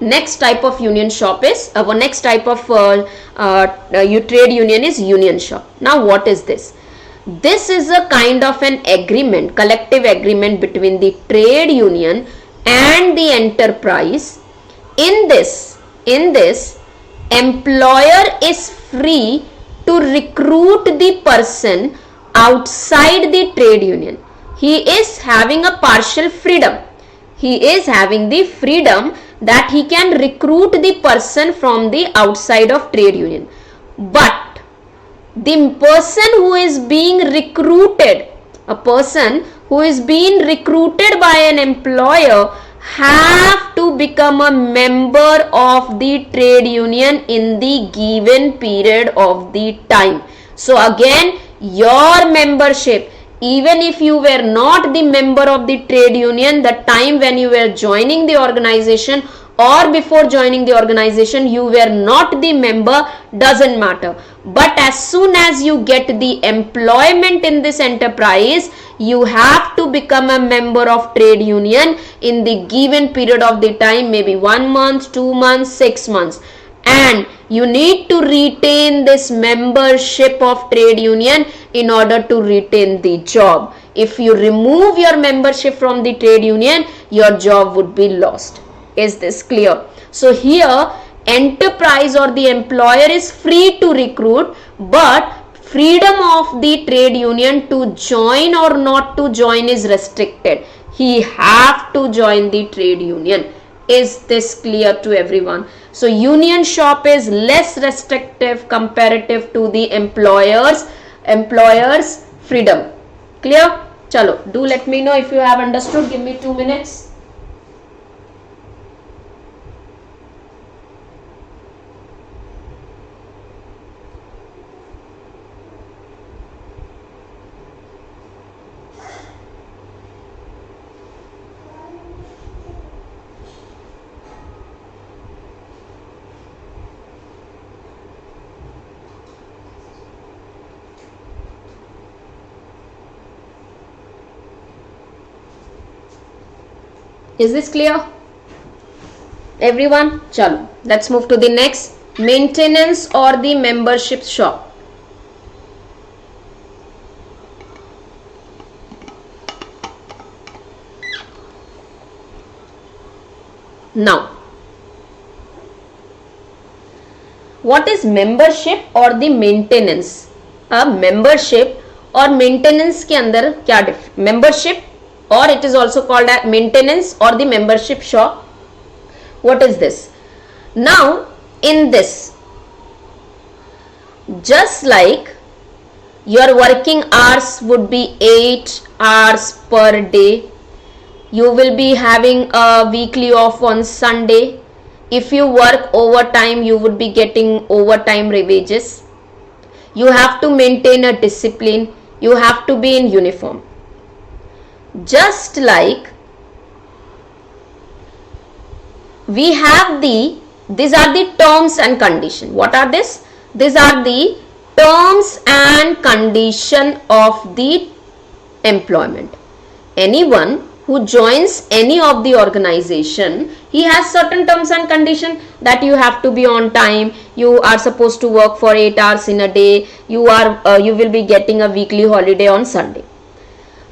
next type of union shop is next type of trade union is union shop. Now what is this? This is a kind of an agreement, collective agreement between the trade union and the enterprise. In this, employer is free to recruit the person outside the trade union. He is having a partial freedom. He is having the freedom that he can recruit the person from the outside of trade union. But the person who is being recruited, a person who is being recruited by an employer have to become a member of the trade union in the given period of the time. So again, your membership, even if you were not the member of the trade union, the time when you were joining the organization or before joining the organization, you were not the member, doesn't matter. But as soon as you get the employment in this enterprise, you have to become a member of trade union in the given period of the time, maybe 1 month, 2 months, 6 months. And you need to retain this membership of trade union in order to retain the job. If you remove your membership from the trade union, your job would be lost. Is this clear? So here, enterprise or the employer is free to recruit, but freedom of the trade union to join or not to join is restricted. He have to join the trade union. Is this clear to everyone? So union shop is less restrictive comparative to the employer's freedom. Clear? Chalo, do let me know if you have understood. Give me 2 minutes. Is this clear? Everyone? Chalo, let's move to the next. Maintenance or the membership shop. Now, what is membership or the maintenance? A membership और maintenance के अंदर क्या membership, or it is also called as maintenance or the membership shop. What is this? Now, in this, just like your working hours would be 8 hours per day, you will be having a weekly off on Sunday. If you work overtime, you would be getting overtime wages. You have to maintain a discipline. You have to be in uniform. Just like we have these are the terms and condition. What are this? These are the terms and condition of the employment. Anyone who joins any of the organization, he has certain terms and condition that you have to be on time, you are supposed to work for 8 hours in a day, you will be getting a weekly holiday on Sunday.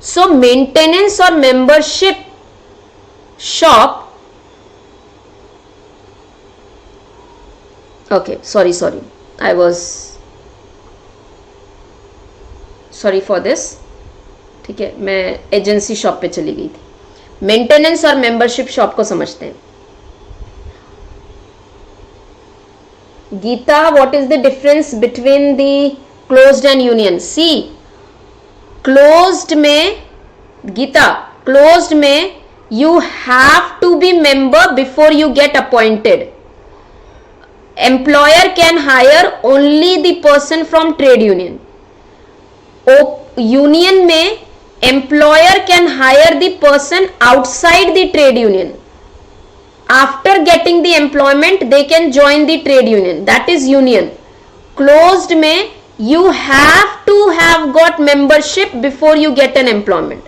So maintenance or membership shop, okay, sorry, I was sorry for this. ठीक है, मैं agency shop पे चली गई थी. Maintenance और membership shop को समझते हैं. Geeta, what is the difference between the closed and union? See, closed में, गीता, क्लोज्ड में you have to be member before you get appointed. Employer can hire only the person from trade union. Union में employer can hire the person outside the trade union. After getting the employment, they can join the trade union. That is union. Closed में you have to have got membership before you get an employment.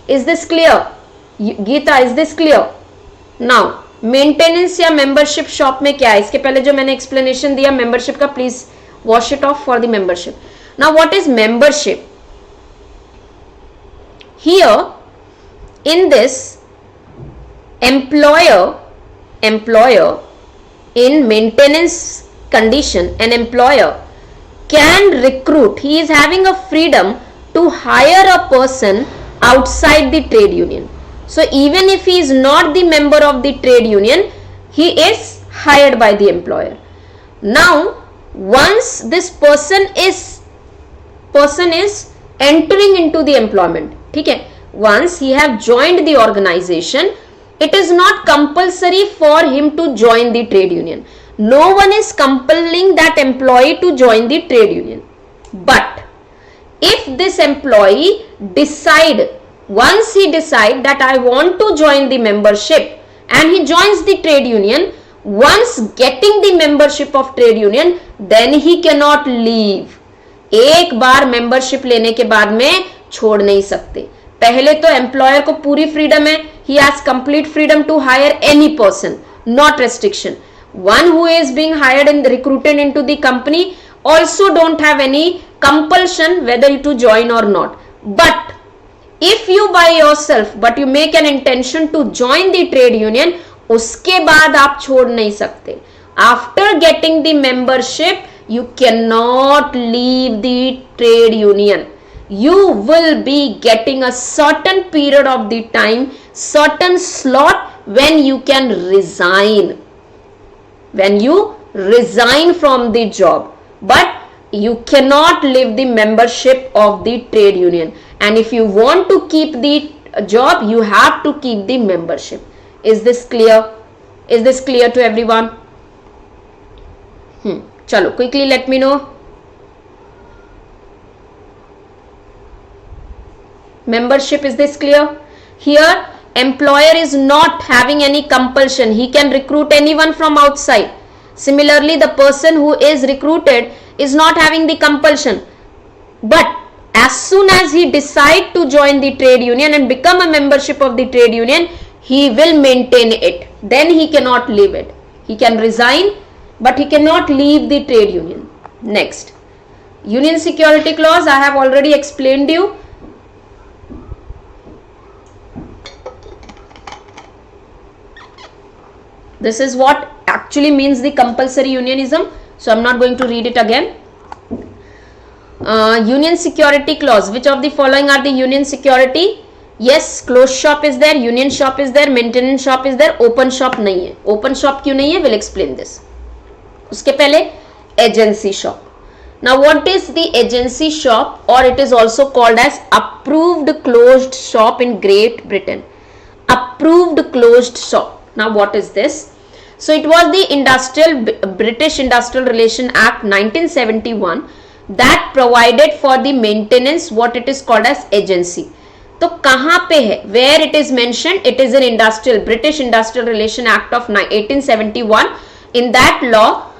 Is this clear? Geeta, is this clear? Now, maintenance या membership shop में क्या है? इसके पहले जो मैंने explanation दिया मेंबरशिप का, please wash it of for the membership. Now what is membership? Here in this employer in maintenance condition, an employer can recruit, he is having a freedom to hire a person outside the trade union. So even if he is not the member of the trade union, he is hired by the employer. Now once this person is entering into the employment, ठीक है, once he have joined the organization, it is not compulsory for him to join the trade union. No one is compelling that employee to join the trade union. But if this employee once he decide that I want to join the membership and he joins the trade union, once getting the membership of trade union, then he cannot leave. एक बार membership लेने के बाद में छोड़ नहीं सकते. पहले तो एम्प्लॉयर को पूरी फ्रीडम है, he has complete freedom to hire any person, not restriction. One who is being hired and recruited into the company also don't have any compulsion whether to join or not. But if you by yourself but you make an intention to join the trade union, उसके बाद आप छोड़ नहीं सकते. After getting the membership, you cannot leave the trade union. You will be getting a certain period of the time, certain slot when you can resign. When you resign from the job, but you cannot leave the membership of the trade union. And if you want to keep the job, you have to keep the membership. Is this clear? Is this clear to everyone? Chalo, quickly let me know. Membership, is this clear? Here employer is not having any compulsion, he can recruit anyone from outside. Similarly, the person who is recruited is not having the compulsion, but as soon as he decide to join the trade union and become a membership of the trade union, he will maintain it, then he cannot leave it. He can resign but he cannot leave the trade union. Next, union security clause, I have already explained you. This is what actually means the compulsory unionism, so I'm not going to read it again. Union security clause, which of the following are the union security? Yes, closed shop is there, union shop is there, maintenance shop is there, open shop नहीं है. Open shop क्यों नहीं है? We'll explain this. उसके पहले agency shop. Now what is the agency shop, or it is also called as approved closed shop in Great Britain? Approved closed shop. Now what is this? So it was the British Industrial Relation Act 1971 that provided for the maintenance what it is called as agency. तो कहाँ पे है? Where it is mentioned? It is in British Industrial Relation Act of 1871. In that law,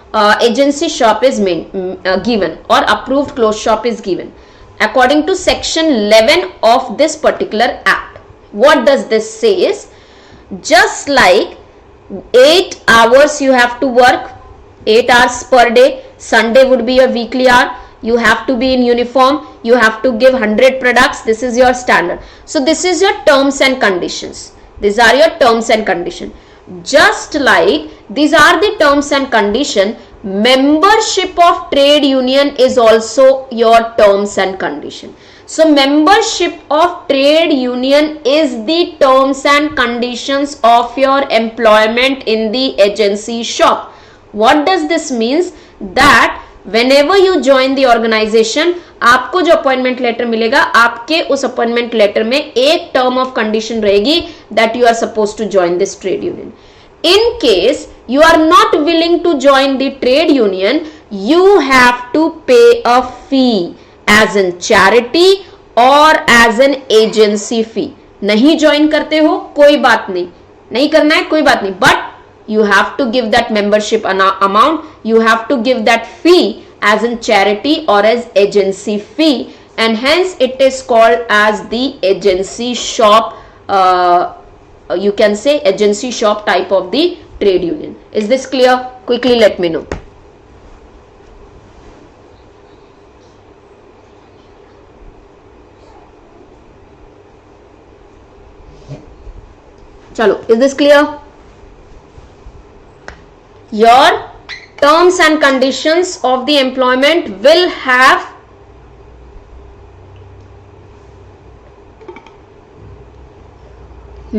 agency shop is given, or approved closed shop is given. According to section 11 of this particular act, what does this say is, just like 8 hours you have to work, 8 hours per day, Sunday would be a weekly hour, you have to be in uniform, you have to give 100 products, this is your standard. So this is your terms and conditions. These are your terms and conditions. Just like these are the terms and condition, membership of trade union is also your terms and condition. So membership of trade union is the terms and conditions of your employment in the agency shop. What does this means? That whenever you join the organization, आपको जो appointment letter मिलेगा, आपके उस appointment letter में एक term of condition रहेगी that you are supposed to join this trade union. In case you are not willing to join the trade union, you have to pay a fee as in charity और as an agency फी। नहीं join करते हो कोई बात नहीं, नहीं करना है कोई बात नहीं, but you have to give that membership amount, you have to give that fee as in charity or as agency fee, and hence it is called as the agency shop, you can say agency shop type of the trade union. Is this clear? Quickly let me know. Chalo, is this clear? Your terms and conditions of the employment will have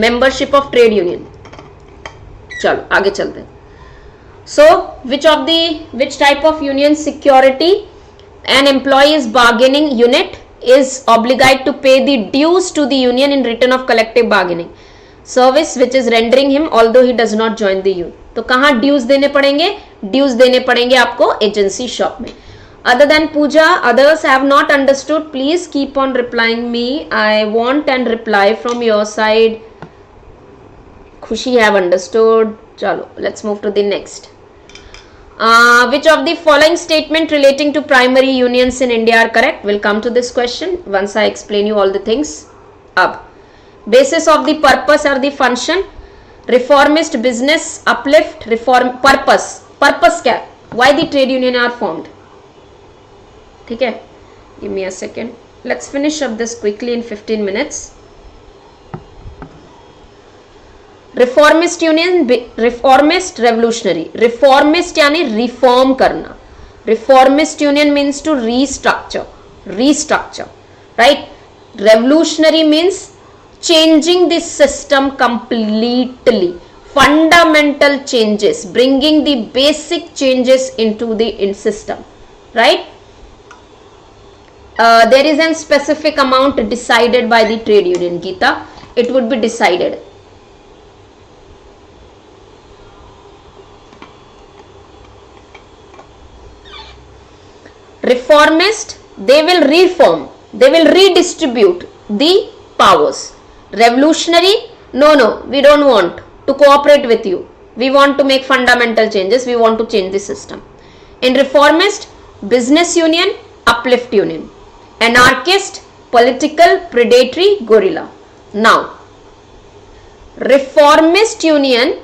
membership of trade union. चलो आगे चलते हैं. So which type of union security an employee is bargaining unit is obliged to pay the dues to the union in return of collective bargaining service which is rendering him although he does not join the union. तो कहाँ dues देने पड़ेंगे? Dues देने पड़ेंगे आपको agency shop में. Other than Pooja, others have not understood, please keep on replying me. I want an reply from your side. Khushi have understood. चलो let's move to the next. Which of the following statement relating to primary unions in India are correct? We'll come to this question once I explain you all the things. अब basis of the purpose or the function, reformist business uplift, reform purpose क्या है? Why the trade union are formed? ठीक है, give me a second, let's finish up this quickly in 15 minutes. Reformist union, reformist revolutionary. Reformist यानी reform करना. Reformist union means to restructure, right? Revolutionary means changing the system completely, fundamental changes, bringing the basic changes into the system, right? There is a specific amount decided by the trade union, Geeta. It would be decided. Reformist, they will reform, they will redistribute the powers. Revolutionary, no, we don't want to cooperate with you. We want to make fundamental changes. We want to change the system. In reformist, business union, uplift union. Anarchist, political, predatory, guerrilla. Now, reformist union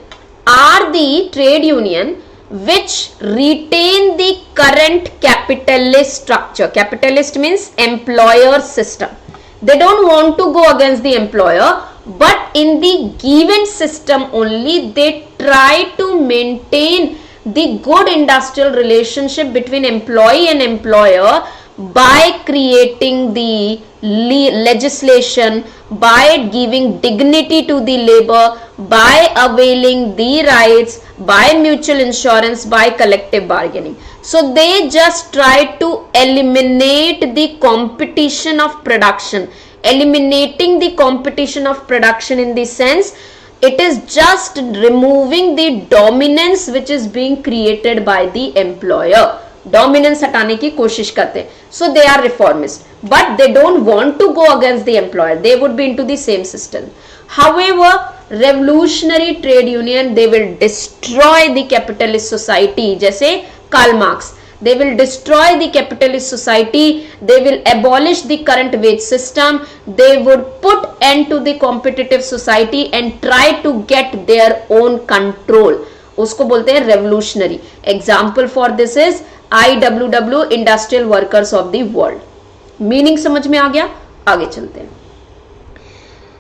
are the trade union which retain the current capitalist structure. Capitalist means employer system. They don't want to go against the employer, but in the given system only they try to maintain the good industrial relationship between employee and employer by creating the legislation, by giving dignity to the labor, by availing the rights, by mutual insurance, by collective bargaining. So they just try to eliminate the competition of production. Eliminating the competition of production in the sense, it is just removing the dominance which is being created by the employer. Dominance हटाने की कोशिश करते हैं. So they are reformist, but they don't want to go against the employer. They would be into the same system. However, revolutionary trade union, they will destroy the capitalist society. जैसे Karl Marx, they will destroy the capitalist society. They will abolish the current wage system. They would put end to the competitive society and try to get their own control. उसको बोलते हैं revolutionary. Example for this is IWW, Industrial Workers of the World. Meaning समझ में आ गया? आगे चलते हैं.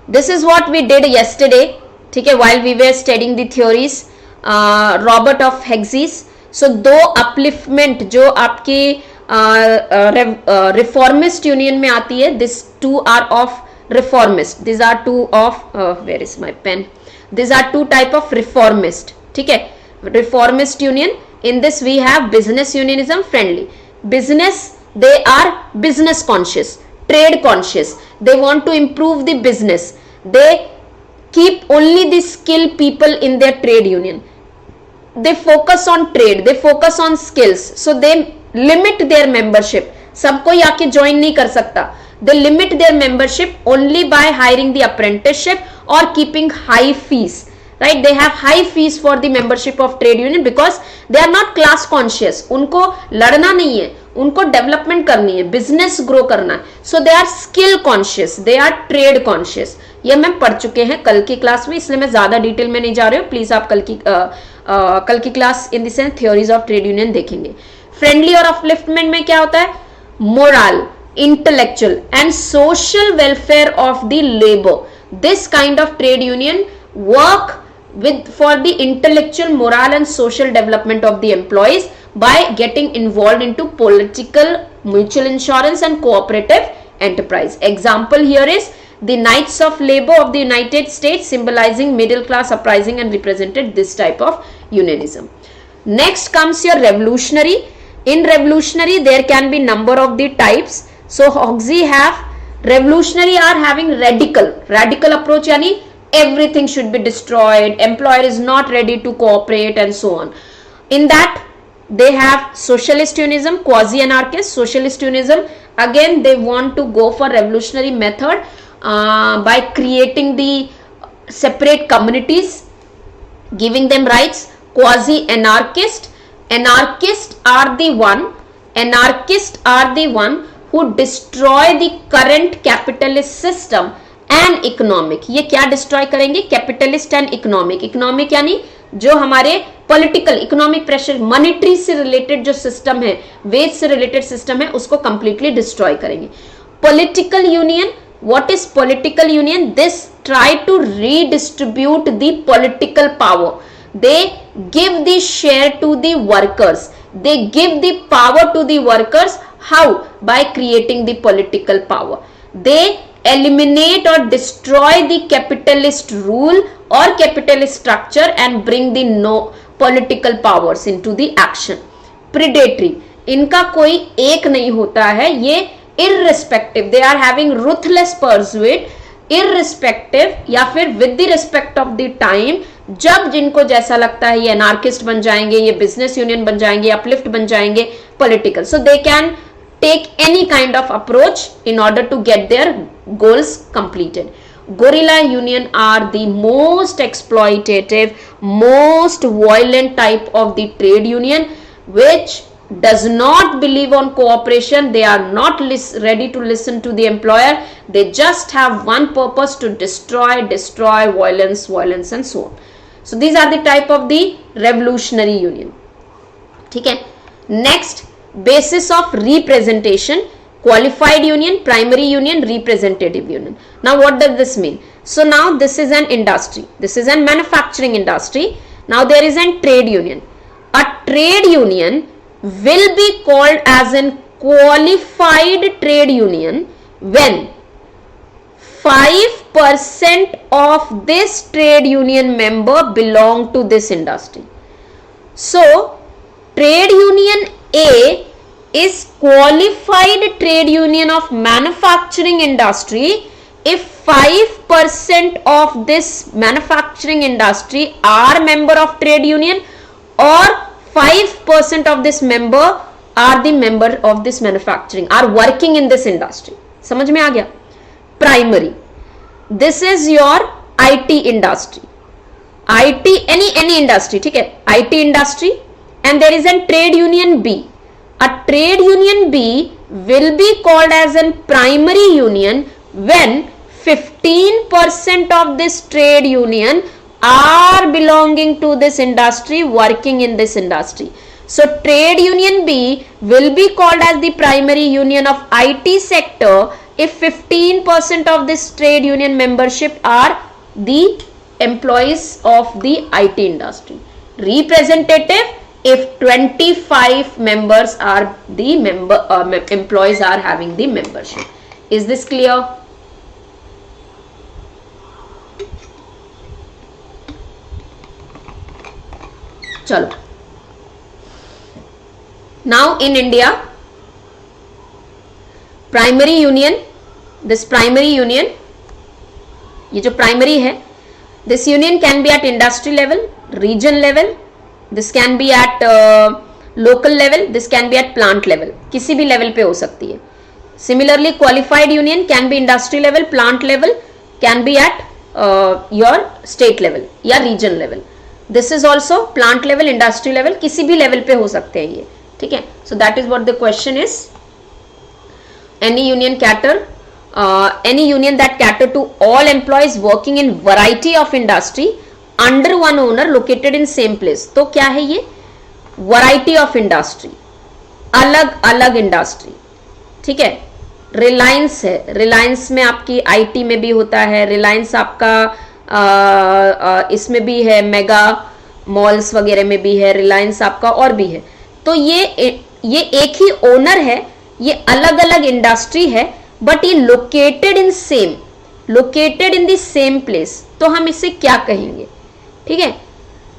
This is what we did yesterday, ठीक है, while we were studying the theories, Robert of Hexes. So दो upliftment जो आपके reformist union में आती है, this two are of reformist. These are two of where is my pen? These are two type of reformist. ठीक है, reformist union. In this we have business unionism friendly. Business, they are business conscious, trade conscious. They want to improve the business. They keep only the skilled people in their trade union. They focus on trade, they focus on skills. So they limit their membership. सब कोई आके join नहीं कर सकता. They limit their membership only by hiring the apprenticeship or keeping high fees. Right? They have high fees for the membership of trade union because they are not class conscious. उनको लड़ना नहीं है, उनको development करनी है, business grow करना है. So they are skill conscious, they are trade conscious. ये मैं पढ़ चुके हैं कल की क्लास में, इसलिए मैं ज्यादा डिटेल में नहीं जा रही हूँ. प्लीज आप कल की class in the sense theories of trade union देखेंगे. फ्रेंडली और अपलिफ्टमेंट में क्या होता है? Moral, intellectual and social welfare of the labor. This kind of trade union work with for the intellectual, moral and social development of the employees by getting involved into political, mutual insurance and cooperative enterprise. Example here is the Knights of Labor of the United States, symbolizing middle class uprising and represented this type of unionism. Next comes your revolutionary. In revolutionary there can be number of the types. So Hoxie have revolutionary are having radical approach, yani everything should be destroyed, employer is not ready to cooperate and so on. In that they have socialist unionism, quasi anarchist. Socialist unionism, again they want to go for revolutionary method by creating the separate communities, giving them rights. Quasi anarchist, anarchists are the one who destroy the current capitalist system and economic. ये क्या destroy करेंगे? Capitalist and economic. Economic यानी जो हमारे political, economic pressure, monetary से related जो system है, wage से related system है, उसको completely destroy करेंगे. Political union, what is political union? This try to redistribute the political power. They give the share to the workers. They give the power to the workers. How? By creating the political power. They eliminate or destroy the capitalist rule or capitalist structure and bring the no political powers into the action. Predatory, इनका कोई एक नहीं होता है, ये irrespective, they are having ruthless pursuit, irrespective या फिर with the respect of the time. जब जिनको जैसा लगता है ये एनार्किस्ट बन जाएंगे, ये बिजनेस यूनियन बन जाएंगे, अपलिफ्ट बन जाएंगे, political. So they can take any kind of approach in order to get their goals completed. Guerrilla union are the most exploitative, most violent type of the trade union, which does not believe on cooperation. They are not ready to listen to the employer. They just have one purpose, to destroy, violence and so on. So these are the type of the revolutionary union. ठीक है. Next, basis of representation: qualified union, primary union, representative union. Now what does this mean? So now this is an industry, this is a manufacturing industry. Now there is a trade union. A trade union will be called as a qualified trade union when 5% of this trade union member belong to this industry. So trade union A is qualified trade union of manufacturing industry if 5% of this manufacturing industry are member of trade union or 5% of this member are the member of this manufacturing, are working in this industry. समझ में आ गया? Primary, this is your IT industry, IT any industry, ठीक है, IT industry. And there is a trade union B. A trade union B will be called as a primary union when 15% of this trade union are belonging to this industry, working in this industry. So trade union B will be called as the primary union of IT sector if 15% of this trade union membership are the employees of the IT industry. Representative if 25 members are the employees are having the membership. Is this clear? Chalo. Now in India, primary union, this primary union, ये जो primary है, this union can be at industry level, region level. This can be at local level, this can be at plant level, किसी भी level पे हो सकती है. Similarly qualified union can be industry level, plant level, can be at your state level या region level. This is also plant level, industry level, किसी भी level पे हो सकते हैं ये. ठीक है, सो that is what the question is. Any union cater, any union that cater to all employees working in variety of industry under one owner located in same place. तो क्या है ये? Variety of industry, अलग अलग industry. ठीक है, रिलायंस है, रिलायंस में आपकी आईटी में भी होता है, रिलायंस आपका इसमें भी है, मेगा मॉल्स वगैरह में भी है, रिलायंस आपका और भी है. तो ये एक ही ओनर है, ये अलग अलग इंडस्ट्री है, बट ये located in the same place. तो हम इसे क्या कहेंगे? ठीक है,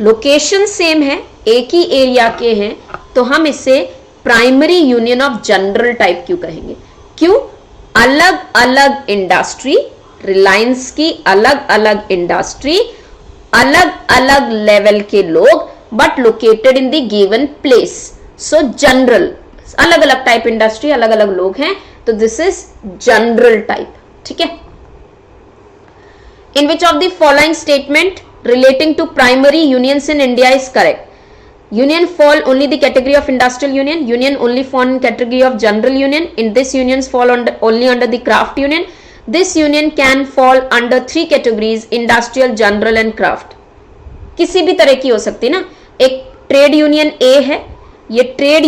लोकेशन सेम है, एक ही एरिया के हैं, तो हम इसे primary union of general type क्यों कहेंगे? क्यों? अलग अलग इंडस्ट्री, रिलायंस की अलग अलग इंडस्ट्री, अलग अलग लेवल के लोग, but located in the given place. So general, अलग अलग टाइप इंडस्ट्री, अलग अलग लोग हैं, तो दिस इज जनरल टाइप. ठीक है. In which of the following statement relating to primary unions in India is correct? Union fall only the category of industrial union. Union only fall in category of general union. In this unions fall only under the craft union. This union can fall under 3 categories: industrial, general and craft. किसी भी तरह की हो सकती है ना. एक trade union A है, ये ट्रेड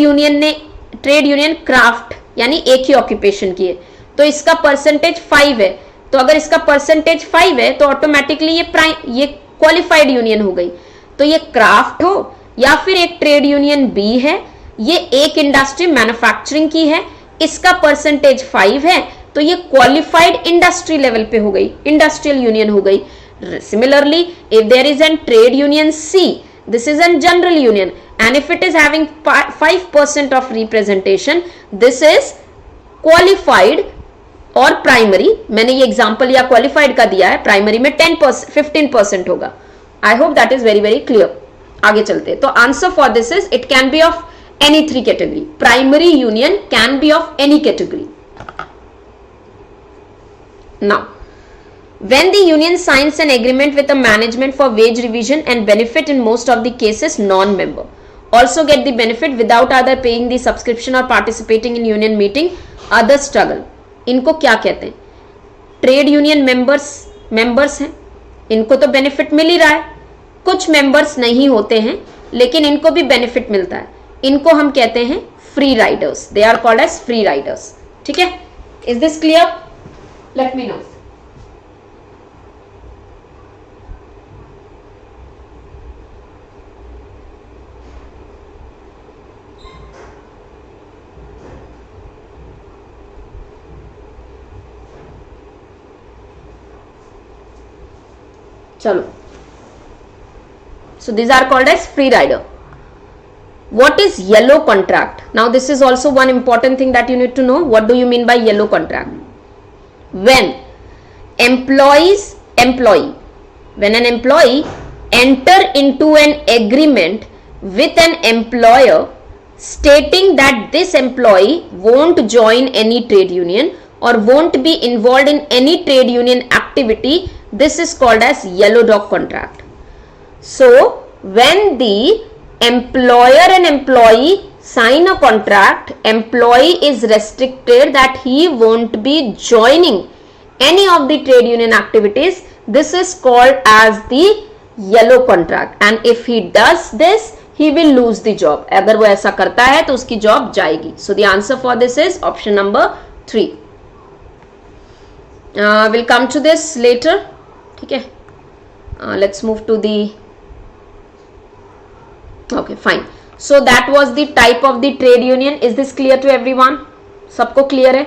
यूनियन क्राफ्ट यानी एक ही ऑक्यूपेशन की है, तो इसका परसेंटेज 5 है. तो अगर इसका परसेंटेज 5 है तो ऑटोमेटिकली ये क्वालिफाइड यूनियन हो गई. तो ये क्राफ्ट हो या फिर एक ट्रेड यूनियन बी है, ये एक इंडस्ट्री मैन्युफैक्चरिंग की है, इसका परसेंटेज 5 है, तो ये क्वालिफाइड इंडस्ट्री लेवल पे हो गई, इंडस्ट्रियल यूनियन हो गई. Similarly if there is an trade union see, this is a general union, and if it is having 5% of representation, this is qualified और प्राइमरी. मैंने ये एग्जांपल या क्वालिफाइड का दिया है, प्राइमरी में 15% होगा. I hope that is very very clear. आगे चलते. तो answer for this is it can be of any 3 category. Primary union can B of any category. Now when the union signs an agreement with the management for wage revision and benefit, in most of the cases non-member also get the benefit without either paying the subscription or participating in union meeting. Other struggle, इनको क्या कहते हैं? Trade union members हैं, इनको तो benefit मिल ही रहा है. कुछ मेंबर्स नहीं होते हैं लेकिन इनको भी बेनिफिट मिलता है, इनको हम कहते हैं free riders. They are called as free riders. ठीक है, is this clear? Let me know. चलो, so these are called as free rider. What is yellow contract? Now this is also one important thing that you need to know. What do you mean by yellow contract? When an employee enter into an agreement with an employer stating that this employee won't join any trade union or won't be involved in any trade union activity, this is called as yellow dog contract. So when the employer and employee sign a contract, employee is restricted that he won't be joining any of the trade union activities. This is called as the yellow contract, and if he does this he will lose the job. अगर वो ऐसा करता है तो उसकी job जाएगी. So the answer for this is option number 3. We'll come to this later. ठीक है, let's move to the okay fine. So that was the type of the trade union. Is this clear to everyone? सबको clear है?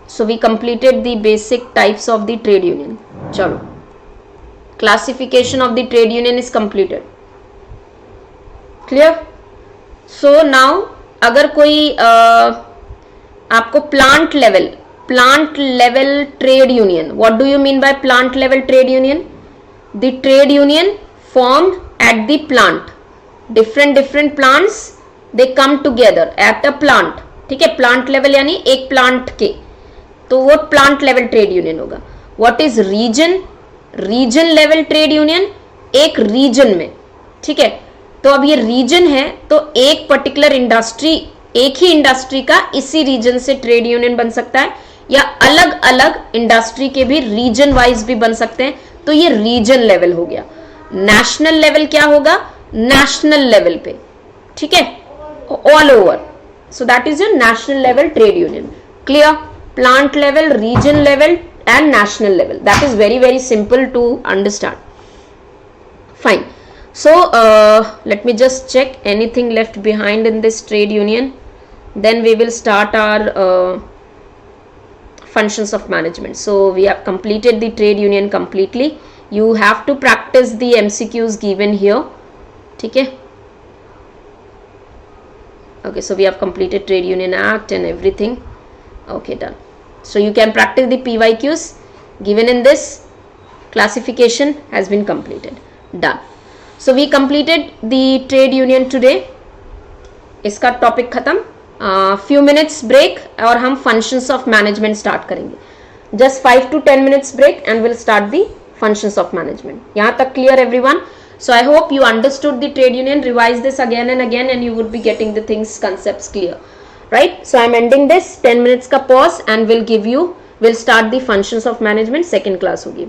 So we completed the basic types of the trade union. चलो, classification of the trade union is completed. Clear? So now अगर कोई आपको plant level plant level trade union. What do you mean by plant level trade union? The trade union formed at the plant. different plants they come together at a plant. ठीक है, plant level यानी एक plant के, तो वो plant level trade union होगा. What is region? Region level trade union एक region में. ठीक है, तो अब ये रीजन है तो एक पर्टिकुलर इंडस्ट्री, एक ही इंडस्ट्री का इसी रीजन से ट्रेड यूनियन बन सकता है, या अलग अलग इंडस्ट्री के भी रीजन वाइज भी बन सकते हैं. तो ये रीजन लेवल हो गया. नेशनल लेवल क्या होगा? नेशनल लेवल पे. ठीक है, all over. So that is your national level trade union. Clear? Plant level, region level and national level. That is very very simple to understand. Fine. So let me just check anything left behind in this trade union, then we will start our functions of management. So we have completed the trade union completely. You have to practice the MCQs given here. ठीक है? Okay, so we have completed Trade Union Act and everything. Okay, done. So you can practice the PYQs given in this. Classification has been completed. Done. So we completed the trade union today. इसका topic खत्म. Few minutes break और हम functions of management start करेंगे. Just 5 to 10 minutes break and we'll start the functions of management. यहाँ तक clear everyone? So I hope you understood the trade union. Revise this again and again and you would be getting the things, concepts clear. Right? So I'm ending this. 10 minutes का pause and we'll start the functions of management. Second class होगी.